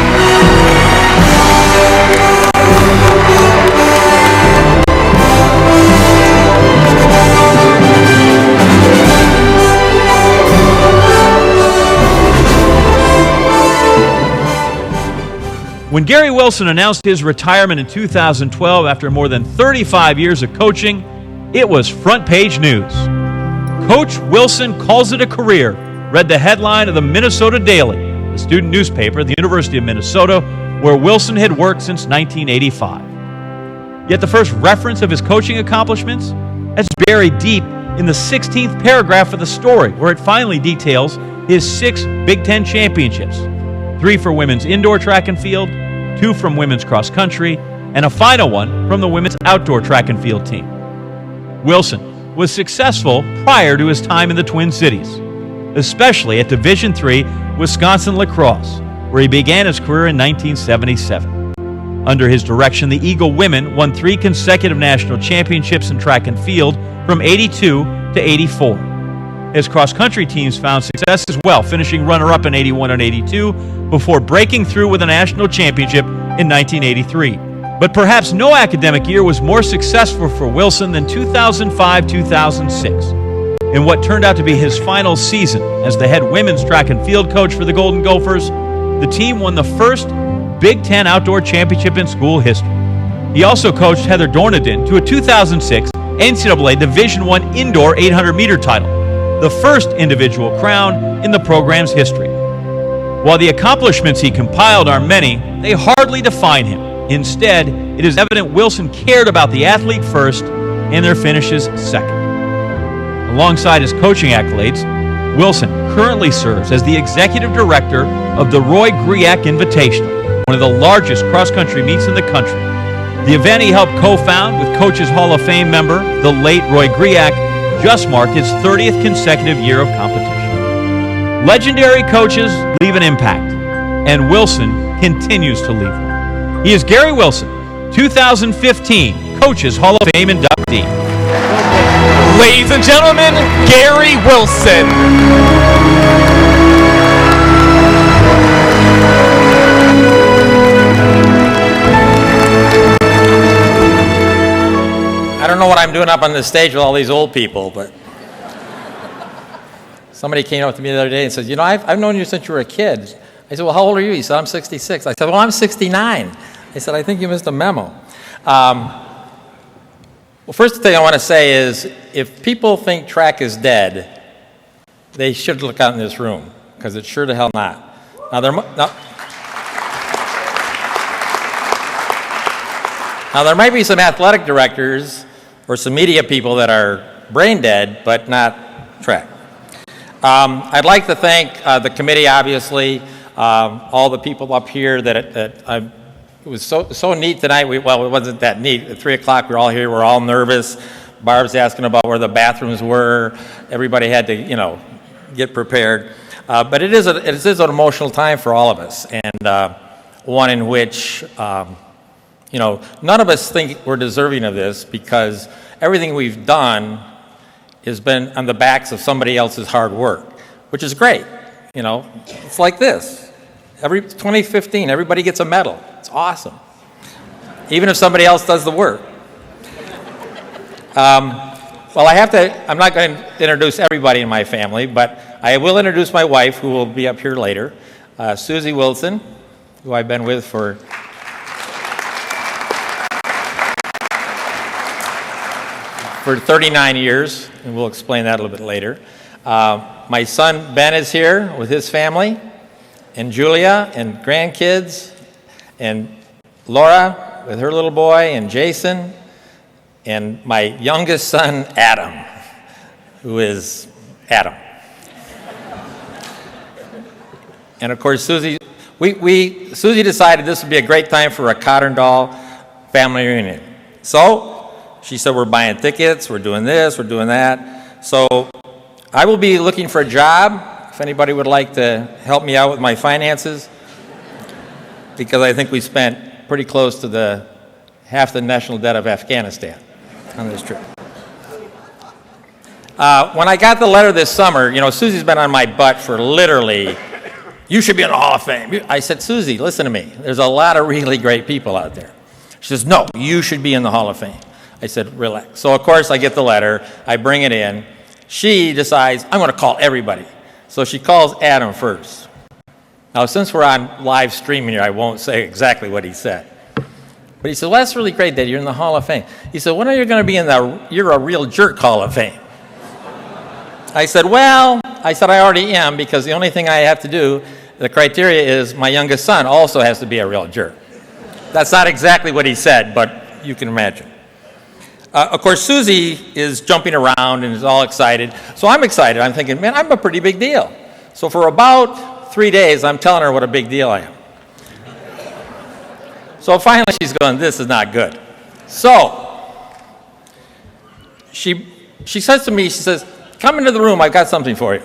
When Gary Wilson announced his retirement in 2012 after more than 35 years of coaching, it was front page news. Coach Wilson calls it a career, read the headline of the Minnesota Daily, the student newspaper at the University of Minnesota, where Wilson had worked since 1985. Yet the first reference of his coaching accomplishments, that's buried deep in the 16th paragraph of the story, where it finally details his 6 Big Ten championships, 3 for women's indoor track and field, 2 from women's cross country, and a final one from the women's outdoor track and field team. Wilson was successful prior to his time in the Twin Cities, especially at Division III Wisconsin lacrosse, where he began his career in 1977. Under his direction, the Eagle women won 3 consecutive national championships in track and field from 82 to 84. His cross-country teams found success as well, finishing runner-up in 81 and 82 before breaking through with a national championship in 1983. But perhaps no academic year was more successful for Wilson than 2005-2006. In what turned out to be his final season as the head women's track and field coach for the Golden Gophers, the team won the first Big Ten outdoor championship in school history. He also coached Heather Dornadin to a 2006 NCAA Division I indoor 800-meter title, the first individual crown in the program's history. While the accomplishments he compiled are many, they hardly define him. Instead, it is evident Wilson cared about the athlete first and their finishes second. Alongside his coaching accolades, Wilson currently serves as the executive director of the Roy Griak Invitational, one of the largest cross-country meets in the country. The event he helped co-found with Coaches Hall of Fame member, the late Roy Griak, just marked its 30th consecutive year of competition. Legendary coaches leave an impact, and Wilson continues to leave one. He is Gary Wilson, 2015 Coaches Hall of Fame inductee. Ladies and gentlemen, Gary Wilson. I don't know what I'm doing up on the stage with all these old people, but somebody came up to me the other day and said, "You know, I've known you since you were a kid." I said, "Well, how old are you?" He said, "I'm 66. I said, "Well, I'm 69. I said, "I think you missed a memo." Well, first thing I want to say is, if people think track is dead, they should look out in this room, because it's sure to hell not. Now, there might be some athletic directors or some media people that are brain dead, but not track. I'd like to thank the committee, obviously, all the people up here it was so neat tonight. Well, it wasn't that neat. At 3 o'clock, we were all here. We're all nervous. Barb's asking about where the bathrooms were. Everybody had to, get prepared. But it is an emotional time for all of us, and one in which, none of us think we're deserving of this, because everything we've done has been on the backs of somebody else's hard work, which is great. It's like this. 2015, everybody gets a medal. It's awesome. Even if somebody else does the work. Well, I'm not going to introduce everybody in my family, but I will introduce my wife, who will be up here later, Susie Wilson, who I've been with for 39 years, and we'll explain that a little bit later. My son Ben is here with his family, and Julia and grandkids, and Laura with her little boy, and Jason, and my youngest son, Adam, who is Adam. And of course, Susie decided this would be a great time for a Cotterdall family reunion. So she said, we're buying tickets, we're doing this, we're doing that. So I will be looking for a job, if anybody would like to help me out with my finances, because I think we spent pretty close to half the national debt of Afghanistan on this trip. When I got the letter this summer, Susie's been on my butt for literally, you should be in the Hall of Fame. I said, Susie, listen to me. There's a lot of really great people out there. She says, no, you should be in the Hall of Fame. I said, relax. So, of course, I get the letter. I bring it in. She decides, I'm going to call everybody. So she calls Adam first. Now, since we're on live streaming here, I won't say exactly what he said. But he said, well, that's really great, Dad. You're in the Hall of Fame. He said, when are you going to be in the You're a Real Jerk Hall of Fame? I said, I already am, because the only thing I have to do, the criteria is my youngest son also has to be a real jerk. That's not exactly what he said, but you can imagine. Of course, Susie is jumping around and is all excited. So I'm excited. I'm thinking, man, I'm a pretty big deal. So for about 3 days, I'm telling her what a big deal I am. So finally she's going, this is not good. So she says to me, she says, come into the room, I've got something for you.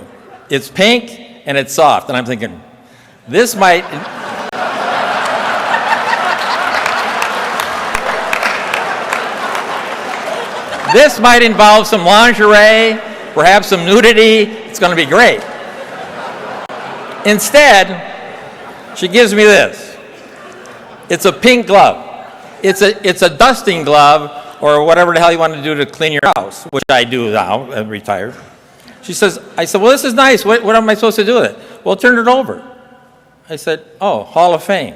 It's pink and it's soft. And I'm thinking, this might involve some lingerie, perhaps some nudity. It's going to be great. Instead, she gives me this. It's a pink glove. It's a dusting glove, or whatever the hell you want to do to clean your house, which I do now, I'm retired. I said, well, this is nice. What am I supposed to do with it? Well, turn it over. I said, oh, Hall of Fame.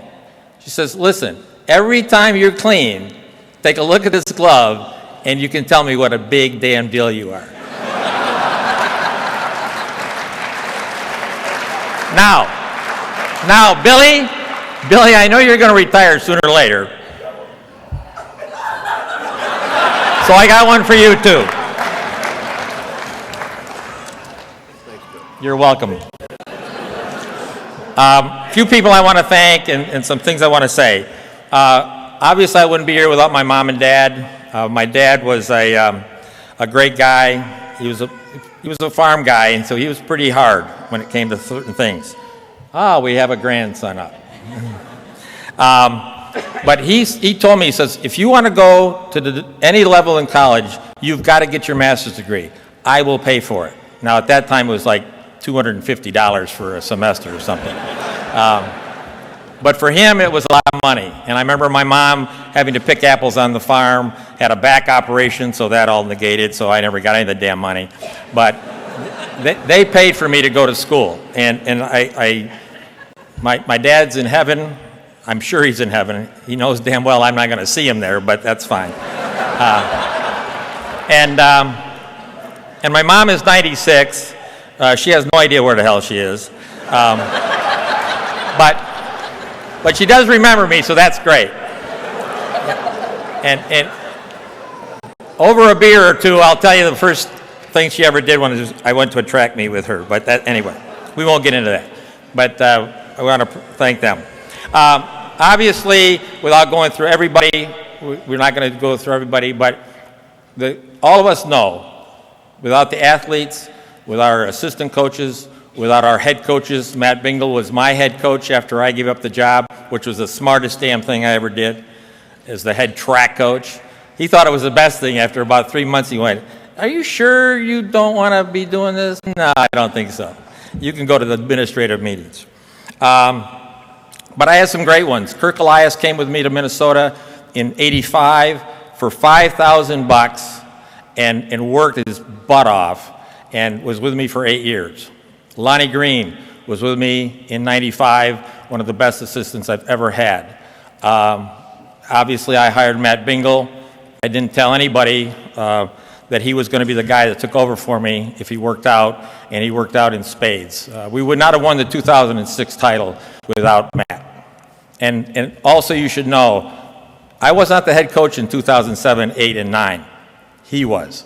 She says, listen, every time you're clean, take a look at this glove, and you can tell me what a big damn deal you are. Now, Billy, I know you're going to retire sooner or later. So I got one for you, too. You're welcome. Few people I want to thank and some things I want to say. Obviously, I wouldn't be here without my mom and dad. My dad was a great guy. He was a farm guy, and so he was pretty hard when it came to certain things. We have a grandson up. But he told me, he says, if you want to go to any level in college, you've got to get your master's degree. I will pay for it. Now, at that time, it was like $250 for a semester or something. But for him, it was a lot of money. And I remember my mom having to pick apples on the farm, had a back operation, so that all negated, so I never got any of the damn money. But they paid for me to go to school. And my dad's in heaven. I'm sure he's in heaven. He knows damn well I'm not going to see him there, but that's fine. And my mom is 96. She has no idea where the hell she is. But she does remember me, so that's great. And over a beer or two, I'll tell you the first thing she ever did when I went to a track meet with her. But anyway, we won't get into that. But I want to thank them. Obviously, without going through everybody, we're not going to go through everybody, but all of us know, without the athletes, with our assistant coaches, without our head coaches, Matt Bingle was my head coach after I gave up the job, which was the smartest damn thing I ever did, as the head track coach. He thought it was the best thing. After about 3 months, he went, are you sure you don't want to be doing this? No, I don't think so. You can go to the administrative meetings. But I had some great ones. Kirk Elias came with me to Minnesota in '85 for $5,000 and worked his butt off and was with me for 8 years. Lonnie Green was with me in '95, one of the best assistants I've ever had. Obviously, I hired Matt Bingle. I didn't tell anybody that he was going to be the guy that took over for me if he worked out, and he worked out in spades. We would not have won the 2006 title without Matt. And also you should know, I was not the head coach in 2007, 8, and 9. He was.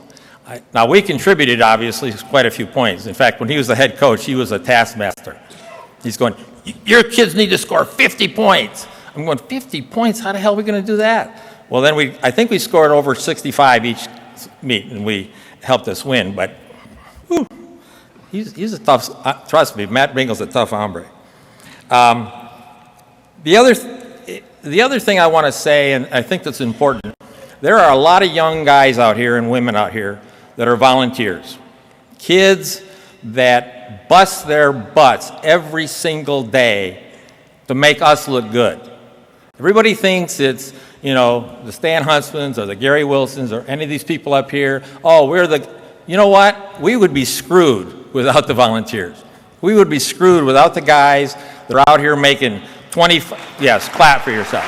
Now, we contributed, obviously, quite a few points. In fact, when he was the head coach, he was a taskmaster. He's going, your kids need to score 50 points. I'm going, 50 points? How the hell are we going to do that? Well, then I think we scored over 65 each meet, and we helped us win. But whew, he's a tough, trust me, Matt Bingle's a tough hombre. The other thing I want to say, and I think that's important, there are a lot of young guys out here and women out here that are volunteers. Kids that bust their butts every single day to make us look good. Everybody thinks it's, the Stan Huntsmans or the Gary Wilsons or any of these people up here. Oh, you know what? We would be screwed without the volunteers. We would be screwed without the guys that are out here making yes, clap for yourself.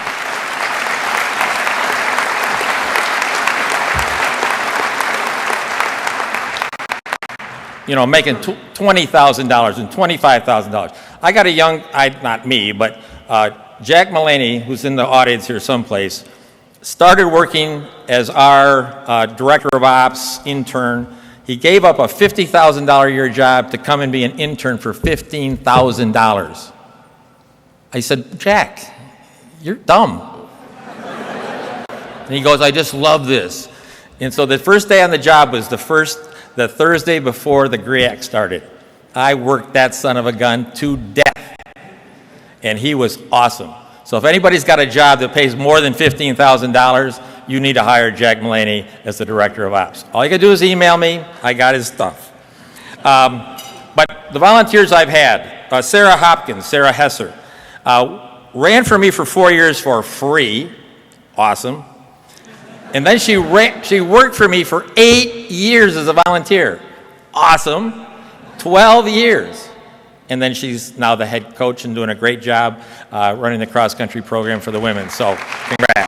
Making $20,000 and $25,000. I got not me, but Jack Mullaney, who's in the audience here someplace, started working as our director of ops intern. He gave up a $50,000 a year job to come and be an intern for $15,000. I said, Jack, you're dumb. And he goes, I just love this. And so the first day on the job was the Thursday before the GRIAC started. I worked that son of a gun to death. And he was awesome. So if anybody's got a job that pays more than $15,000, you need to hire Jack Mullaney as the director of ops. All you gotta do is email me. I got his stuff. But the volunteers I've had, Sarah Hopkins, Sarah Hesser, ran for me for 4 years for free. Awesome. And then she worked for me for 8 years as a volunteer. Awesome. 12 years. And then she's now the head coach and doing a great job running the cross-country program for the women. So, congrats.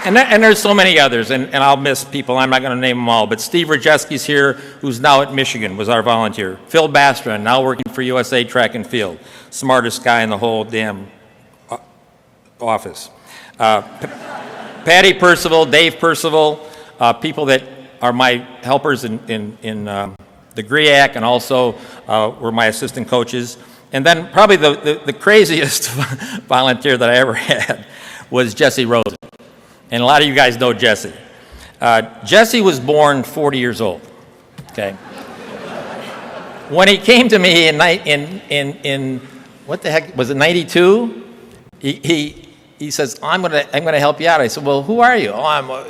And there's so many others, and I'll miss people. I'm not going to name them all. But Steve Rajewski's here, who's now at Michigan, was our volunteer. Phil Bastron, now working for USA Track and Field. Smartest guy in the whole damn office. Patty Percival, Dave Percival, people that are my helpers in the GRIAC and also were my assistant coaches. And then probably the craziest volunteer that I ever had was Jesse Rosen. And a lot of you guys know Jesse. Jesse was born 40 years old, okay? When he came to me in what the heck, was it 92? He says, I'm gonna help you out. I said, well, who are you? Oh,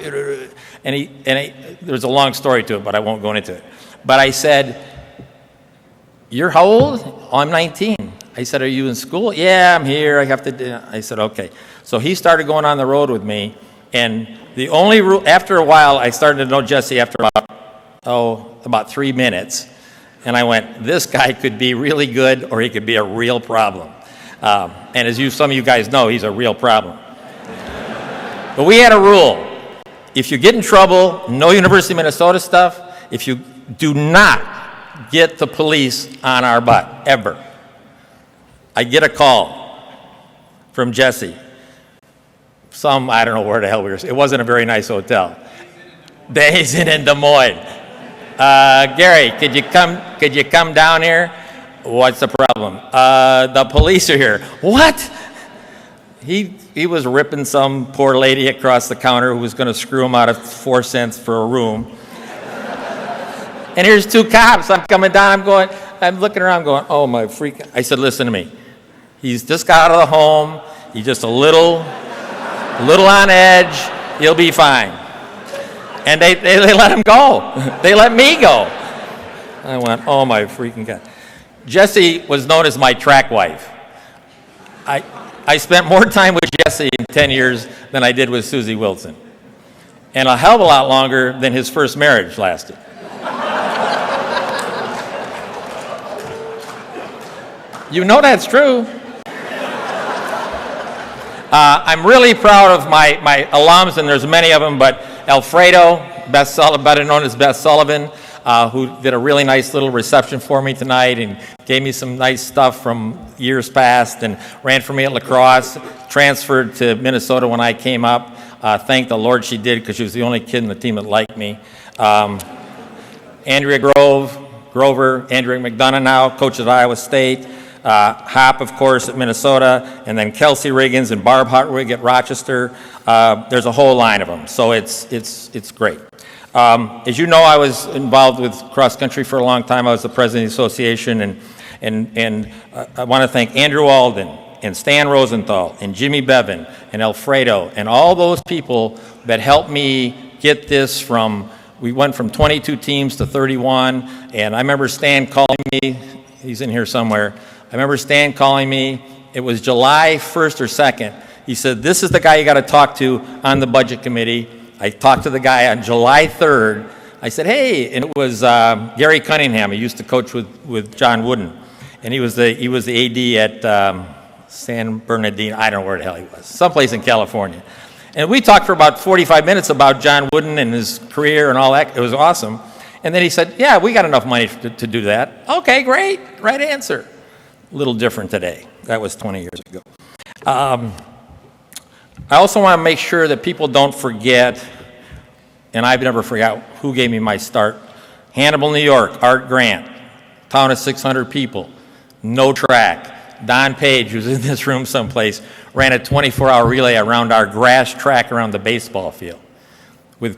there's a long story to it, but I won't go into it. But I said, you're how old? Oh, I'm 19. I said, are you in school? Yeah, I'm here. I have to do. I said, okay. So he started going on the road with me. And the only rule, after a while, I started to know Jesse after about 3 minutes. And I went, this guy could be really good or he could be a real problem. And as some of you guys know, he's a real problem. But we had a rule. If you get in trouble, no University of Minnesota stuff, if you do not get the police on our butt, ever. I get a call from Jesse. I don't know where the hell we were. It wasn't a very nice hotel. Days in Des Moines. Gary, could you come down here? What's the problem? The police are here. What? He was ripping some poor lady across the counter who was going to screw him out of 4 cents for a room. And here's 2 cops. I'm coming down. I'm looking around going, oh my freaking. I said, listen to me. He's just got out of the home. He's just a little on edge. He'll be fine. And they let him go. They let me go. I went, oh my freaking God. Jessie was known as my track wife. I spent more time with Jessie in 10 years than I did with Susie Wilson. And a hell of a lot longer than his first marriage lasted. You know that's true. I'm really proud of my alums, and there's many of them, but Alfredo, better known as Beth Sullivan, who did a really nice little reception for me tonight and gave me some nice stuff from years past and ran for me at lacrosse, transferred to Minnesota when I came up. Thank the Lord she did, because she was the only kid in the team that liked me. Andrea Grover, Andrea McDonough now, coach at Iowa State. Hop, of course, at Minnesota, and then Kelsey Riggins and Barb Hartwig at Rochester. There's a whole line of them, so it's great. As you know, I was involved with cross country for a long time. I was the president of the association, and I want to thank Andrew Alden and Stan Rosenthal and Jimmy Bevan and Alfredo and all those people that helped me get this from. We went from 22 teams to 31, and I remember Stan calling me. He's in here somewhere. I remember Stan calling me. It was July 1st or 2nd. He said, "This is the guy you got to talk to on the budget committee." I talked to the guy on July 3rd. I said, "Hey," and it was Gary Cunningham. He used to coach with John Wooden, and he was the AD at San Bernardino. I don't know where the hell he was, someplace in California. And we talked for about 45 minutes about John Wooden and his career and all that. It was awesome. And then he said, "Yeah, we got enough money to do that." Okay, great, right answer. A little different today. That was 20 years ago. I also want to make sure that people don't forget, and I've never forgot who gave me my start. Hannibal, New York, Art Grant, town of 600 people, no track. Don Page, who's in this room someplace, ran a 24-hour relay around our grass track around the baseball field with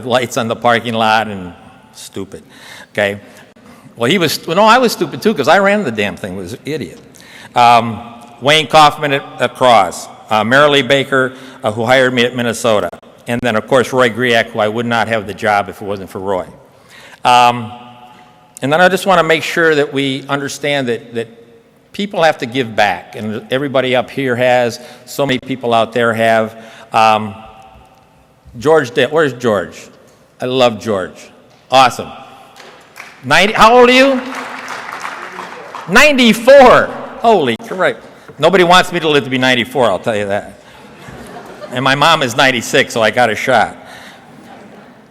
lights on the parking lot, and stupid. Okay. Well, I was stupid too, because I ran the damn thing, was an idiot. Wayne Kaufman at Cross, Marilee Baker, who hired me at Minnesota, and then, of course, Roy Griak, who I would not have the job if it wasn't for Roy. And then I just want to make sure that we understand that people have to give back, and everybody up here has, so many people out there have. George, where's George? I love George. Awesome. 90, how old are you? 94. Holy correct. Nobody wants me to live to be 94, I'll tell you that. And my mom is 96, so I got a shot.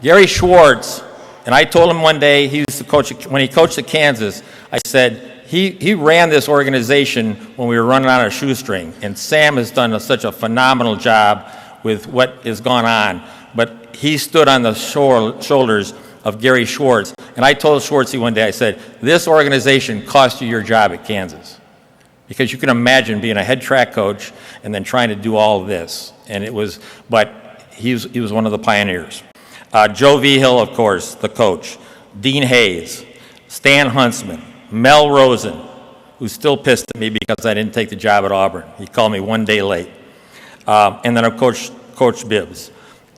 Gary Schwartz, and I told him one day, he used to coach, when he coached at Kansas, I said, he ran this organization when we were running on a shoestring, and Sam has done such a phenomenal job with what has gone on, but he stood on the shoulders of Gary Schwartz, and I told Schwartzy one day, I said, "This organization cost you your job at Kansas." Because you can imagine being a head track coach and then trying to do all of this. And but he was one of the pioneers. Joe Vigil, of course, the coach. Dean Hayes, Stan Huntsman, Mel Rosen, who's still pissed at me because I didn't take the job at Auburn. He called me one day late. And then, of course, Coach Bibbs.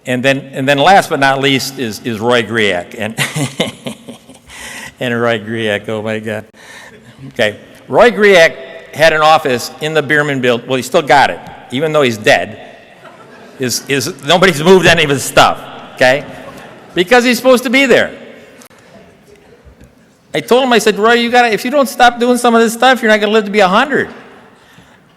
And then last but not least is Roy Griak. And Roy Griak, oh my God. Okay, Roy Griak had an office in the Bierman building. Well, he still got it, even though he's dead. Nobody's moved any of his stuff, okay? Because he's supposed to be there. I told him, I said, "Roy, if you don't stop doing some of this stuff, you're not going to live to be 100.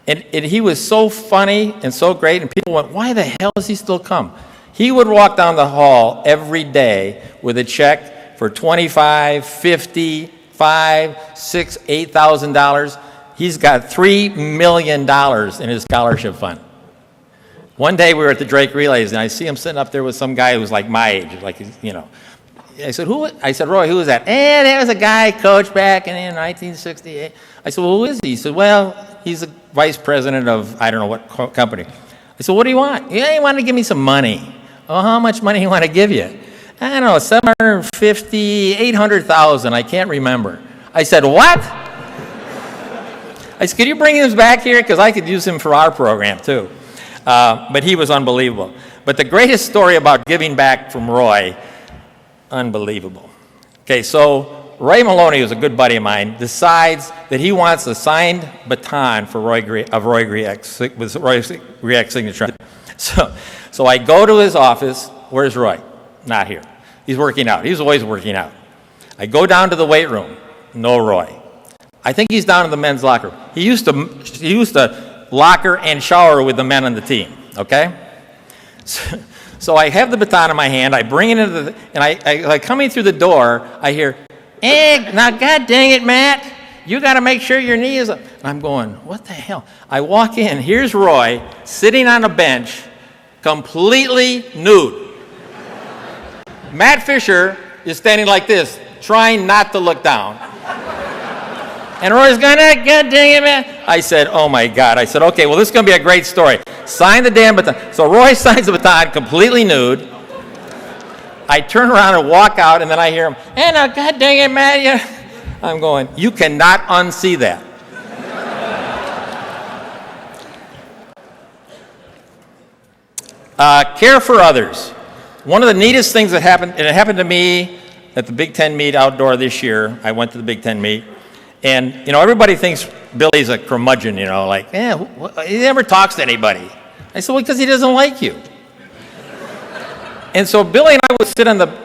And he was so funny and so great, and people went, "Why the hell does he still come?" He would walk down the hall every day with a check for $25, $50, $5, $6, $8,000. He's got $3 million in his scholarship fund. One day we were at the Drake Relays, and I see him sitting up there with some guy who's like my age, like, you know. I said, I said, "Roy, who is that?" "And there was a guy coached back in 1968. I said, "Well, who is he?" He said, "Well, he's the vice president of I don't know what company." I said, "What do you want?" "Yeah, he wanted to give me some money." "Oh, how much money do you want to give you?" "I don't know, $750,000, $800,000, I can't remember." I said, "What?" I said, "Could you bring him back here? Because I could use him for our program, too." But he was unbelievable. But the greatest story about giving back from Roy, unbelievable. Okay, so Ray Maloney, who's a good buddy of mine, decides that he wants a signed baton for Roy Griek's signature. So I go to his office. Where's Roy? Not here. He's working out. He's always working out. I go down to the weight room. No Roy. I think he's down in the men's locker room. He used to locker and shower with the men on the team, okay? So I have the baton in my hand. I bring it into and I coming through the door, I hear, now God dang it, Matt, you got to make sure your knee is up. And I'm going, what the hell? I walk in. Here's Roy sitting on a bench, completely nude. Matt Fisher is standing like this, trying not to look down. And Roy's going, God dang it, man. I said, oh my God. I said, okay, well, this is going to be a great story. Sign the damn baton. So Roy signs the baton completely nude. I turn around and walk out, and then I hear him, now, God dang it, man. I'm going, you cannot unsee that. Care for others. One of the neatest things that happened, and it happened to me at the Big Ten meet outdoor this year. I went to the Big Ten meet. And, everybody thinks Billy's a curmudgeon, like, he never talks to anybody. I said, well, because he doesn't like you. And so Billy and I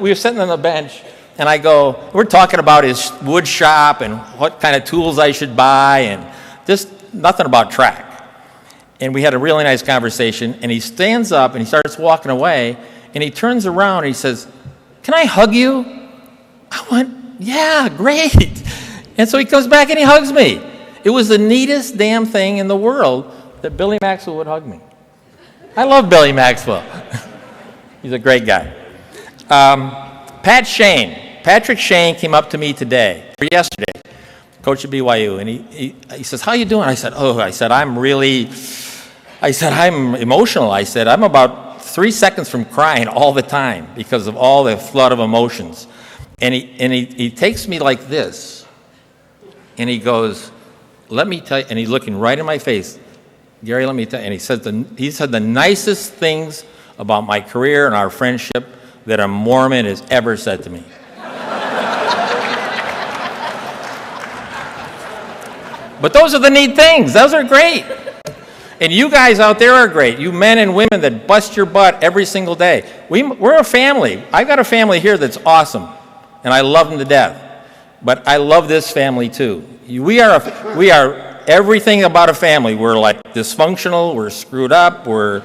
we were sitting on the bench, and I go, we're talking about his wood shop and what kind of tools I should buy, and just nothing about track. And we had a really nice conversation, and he stands up, and he starts walking away, and he turns around, and he says, can I hug you? I went, yeah, great. And so he comes back and he hugs me. It was the neatest damn thing in the world that Billy Maxwell would hug me. I love Billy Maxwell. He's a great guy. Patrick Shane came up to me yesterday, coach at BYU, and he says, how you doing? I said, I'm emotional. I said, I'm about 3 seconds from crying all the time because of all the flood of emotions. And he takes me like this. And he goes, let me tell you, and he's looking right in my face, Gary, let me tell you, and he said the nicest things about my career and our friendship that a Mormon has ever said to me. But those are the neat things. Those are great. And you guys out there are great. You men and women that bust your butt every single day. We're a family. I've got a family here that's awesome, and I love them to death. But I love this family too. We are everything about a family. We're like dysfunctional, we're screwed up, we're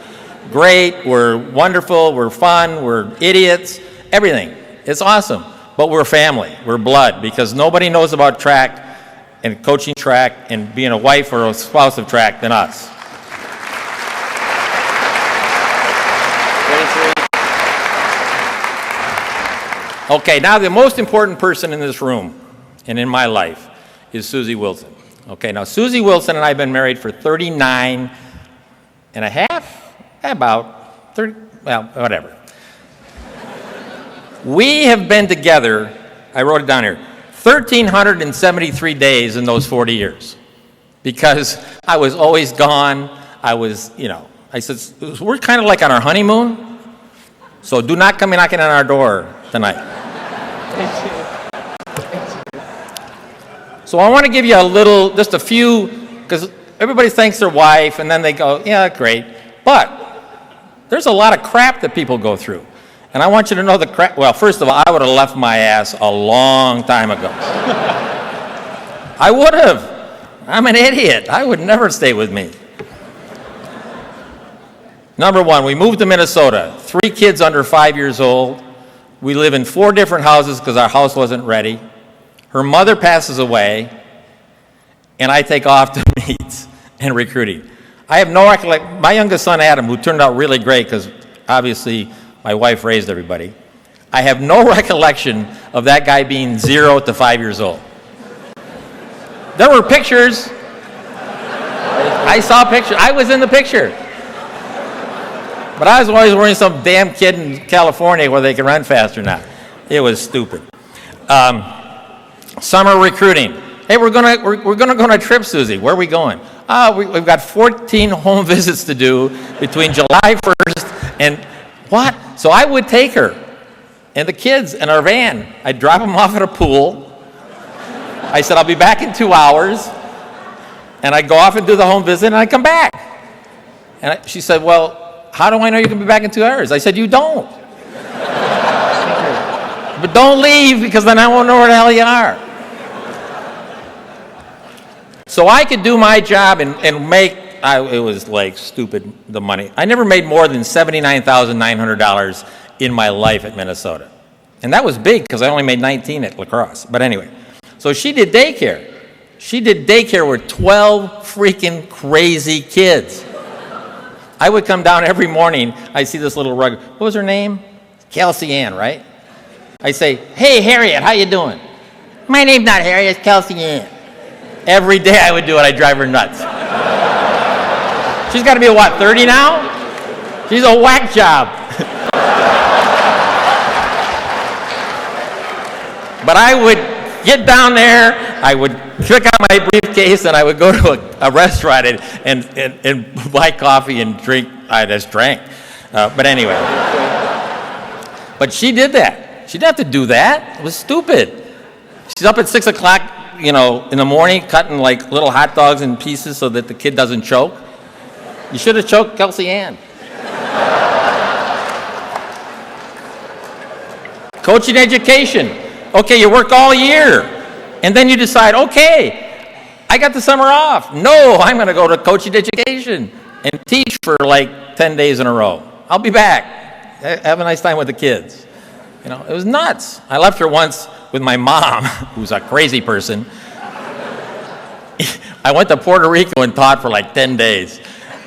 great, we're wonderful, we're fun, we're idiots, everything. It's awesome. But we're family, we're blood, because nobody knows about track and coaching track and being a wife or a spouse of track than us. Okay, now the most important person in this room and in my life is Susie Wilson. Okay, now Susie Wilson and I have been married for 39 and a half, about 30, well, whatever. We have been together, I wrote it down here, 1,373 days in those 40 years. Because I was always gone, I said, we're kind of like on our honeymoon, so do not come knocking on our door tonight. So I want to give you just a few, because everybody thanks their wife, and then they go, yeah, great. But there's a lot of crap that people go through. And I want you to know the crap. Well, first of all, I would have left my ass a long time ago. I would have. I'm an idiot. I would never stay with me. Number one, we moved to Minnesota. 3 kids under 5 years old. We live in 4 different houses because our house wasn't ready. Her mother passes away, and I take off to meets and recruiting. I have no recollection. My youngest son, Adam, who turned out really great because obviously my wife raised everybody, I have no recollection of that guy being 0 to 5 years old. There were pictures. I saw pictures. I was in the picture. But I was always worrying some damn kid in California whether they can run fast or not. It was stupid. Summer recruiting. Hey, we're gonna go on a trip, Susie. Where are we going? We've got 14 home visits to do between July 1st and what? So I would take her and the kids in our van. I'd drop them off at a pool. I said, I'll be back in 2 hours. And I go off and do the home visit, and I come back. And she said, well, how do I know you can be back in 2 hours? I said, you don't. But don't leave, because then I won't know where the hell you are. So I could do my job and make, it was like stupid, the money. I never made more than $79,900 in my life at Minnesota. And that was big, because I only made 19 at La Crosse. But anyway, so she did daycare. She did daycare with 12 freaking crazy kids. I would come down every morning, I see this little rug. What was her name? Kelsey Ann, right? I say, hey, Harriet, how you doing? My name's not Harriet, it's Kelsey Ann. Every day I would do it, I'd drive her nuts. She's got to be, what, 30 now? She's a whack job. But I would get down there, I would pick out my briefcase, and I would go to a restaurant and buy coffee and drink. I just drank. But anyway. But she did that. She didn't have to do that. It was stupid. She's up at 6 o'clock, in the morning, cutting like little hot dogs in pieces so that the kid doesn't choke. You should have choked Kelsey Ann. Coaching education. Okay, you work all year, and then you decide, okay, I got the summer off. No, I'm going to go to coaching education and teach for like 10 days in a row. I'll be back. Have a nice time with the kids. It was nuts. I left her once with my mom, who's a crazy person. I went to Puerto Rico and taught for like 10 days.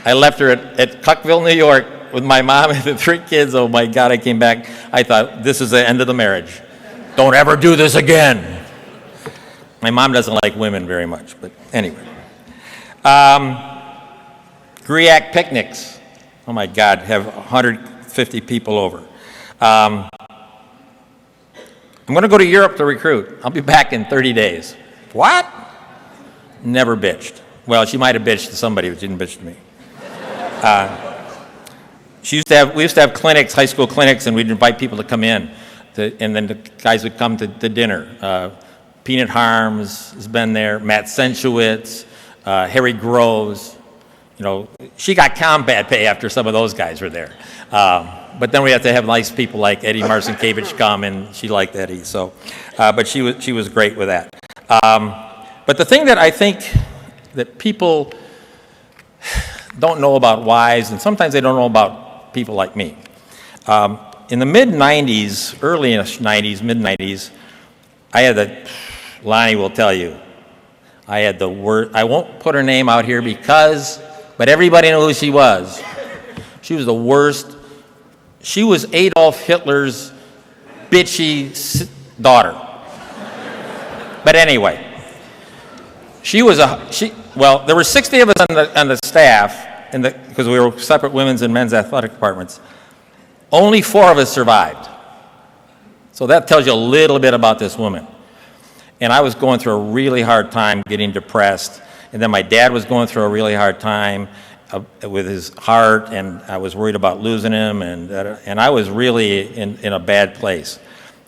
I left her at Cuckville, New York, with my mom and the 3 kids. Oh my God, I came back. I thought, this is the end of the marriage. Don't ever do this again. My mom doesn't like women very much, but anyway. GRIAC picnics. Oh my God, have 150 people over. I'm going to go to Europe to recruit. I'll be back in 30 days. What? Never bitched. Well, she might have bitched to somebody, but she didn't bitch to me. We used to have clinics, high school clinics, and we'd invite people to come in. And then the guys would come to dinner. Peanut Harms has been there, Matt Sensuitz, Harry Groves. She got combat pay after some of those guys were there. But then we had to have nice people like Eddie Marcinkiewicz come, and she liked Eddie. So, but she was great with that. But the thing that I think that people don't know about wives, and sometimes they don't know about people like me. In the mid-'90s, early 90s, mid-'90s, I had Lonnie will tell you, I had the worst. I won't put her name out here but everybody knew who she was. She was the worst. She was Adolf Hitler's bitchy daughter. But anyway, there were 60 of us on the staff, because we were separate women's and men's athletic departments. Only 4 of us survived. So that tells you a little bit about this woman. And I was going through a really hard time, getting depressed. And then my dad was going through a really hard time with his heart, and I was worried about losing him, and I was really in a bad place.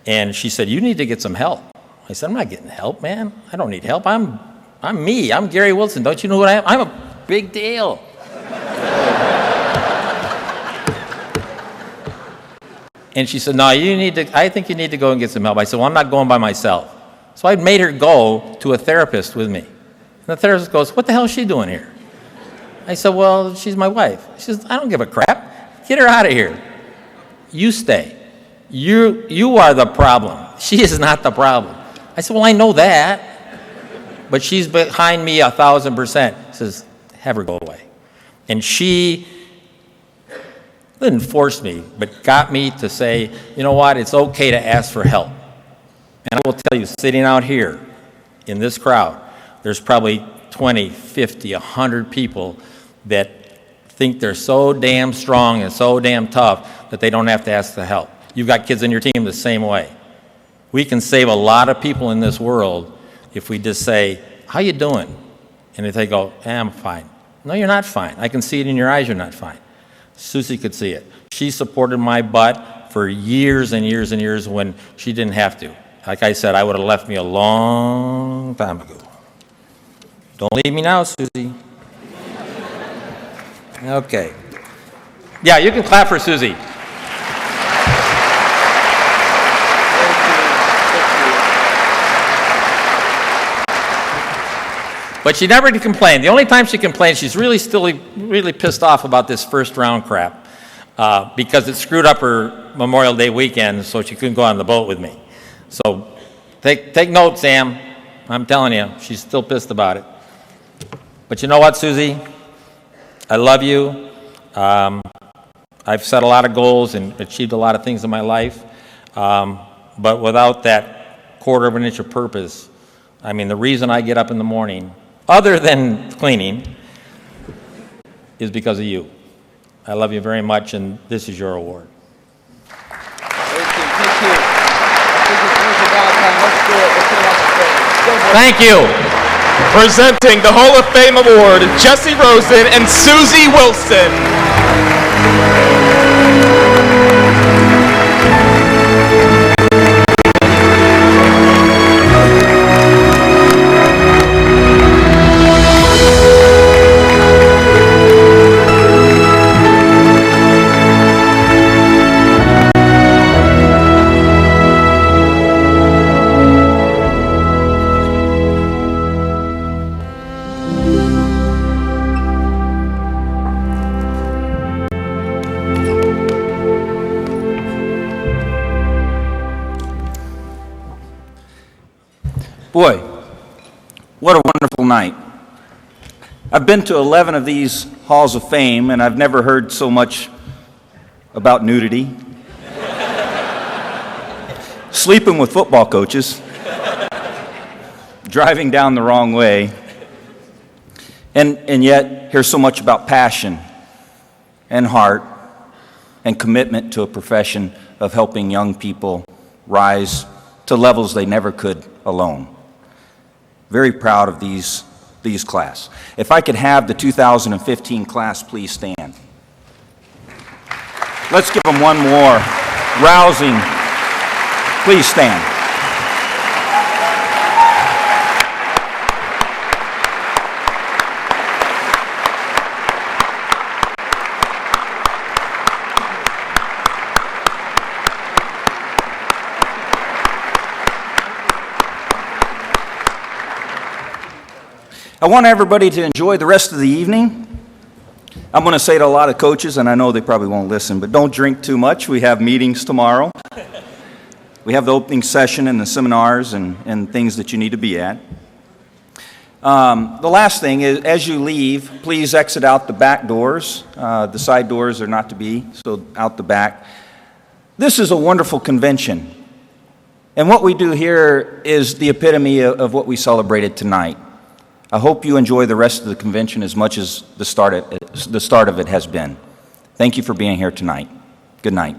And she said, you need to get some help. I said, I'm not getting help, man. I don't need help. I'm me. I'm Gary Wilson. Don't you know what I am? I'm a big deal. And she said, no, I think you need to go and get some help. I said, well, I'm not going by myself. So I made her go to a therapist with me. And the therapist goes, what the hell is she doing here? I said, well, she's my wife. She says, I don't give a crap. Get her out of here. You stay. You are the problem. She is not the problem. I said, well, I know that. But she's behind me 1,000%. She says, have her go away. And she didn't force me, but got me to say, you know what, it's okay to ask for help. And I will tell you, sitting out here in this crowd, there's probably 20, 50, 100 people that think they're so damn strong and so damn tough that they don't have to ask for help. You've got kids in your team the same way. We can save a lot of people in this world if we just say, how you doing? And if they go, I'm fine. No, you're not fine. I can see it in your eyes you're not fine. Susie could see it. She supported my butt for years and years and years when she didn't have to. like I said, I would have left me a long time ago. Don't leave me now, Susie. Okay. Yeah, you can clap for Susie. But she never did complain. The only time she complained, she's really pissed off about this first round crap because it screwed up her Memorial Day weekend, so she couldn't go on the boat with me. So take note, Sam. I'm telling you, she's still pissed about it. But you know what, Susie? I love you. I've set a lot of goals and achieved a lot of things in my life. But without that quarter of an inch of purpose, I mean, the reason I get up in the morning, other than cleaning, is because of you. I love you very much, and this is your award. Thank you. Presenting the Hall of Fame Award, Jesse Rosen and Susie Wilson. Boy, what a wonderful night. I've been to 11 of these halls of fame, and I've never heard so much about nudity, sleeping with football coaches, driving down the wrong way, and yet hear so much about passion and heart and commitment to a profession of helping young people rise to levels they never could alone. Very proud of these class. If I could have the 2015 class please stand. Let's give them one more rousing, please stand. I want everybody to enjoy the rest of the evening. I'm going to say to a lot of coaches, and I know they probably won't listen, but don't drink too much. We have meetings tomorrow. We have the opening session and the seminars and things that you need to be at. The last thing is, as you leave, please exit out the back doors. The side doors are not to be, so out the back. This is a wonderful convention. And what we do here is the epitome of what we celebrated tonight. I hope you enjoy the rest of the convention as much as the start of it has been. Thank you for being here tonight. Good night.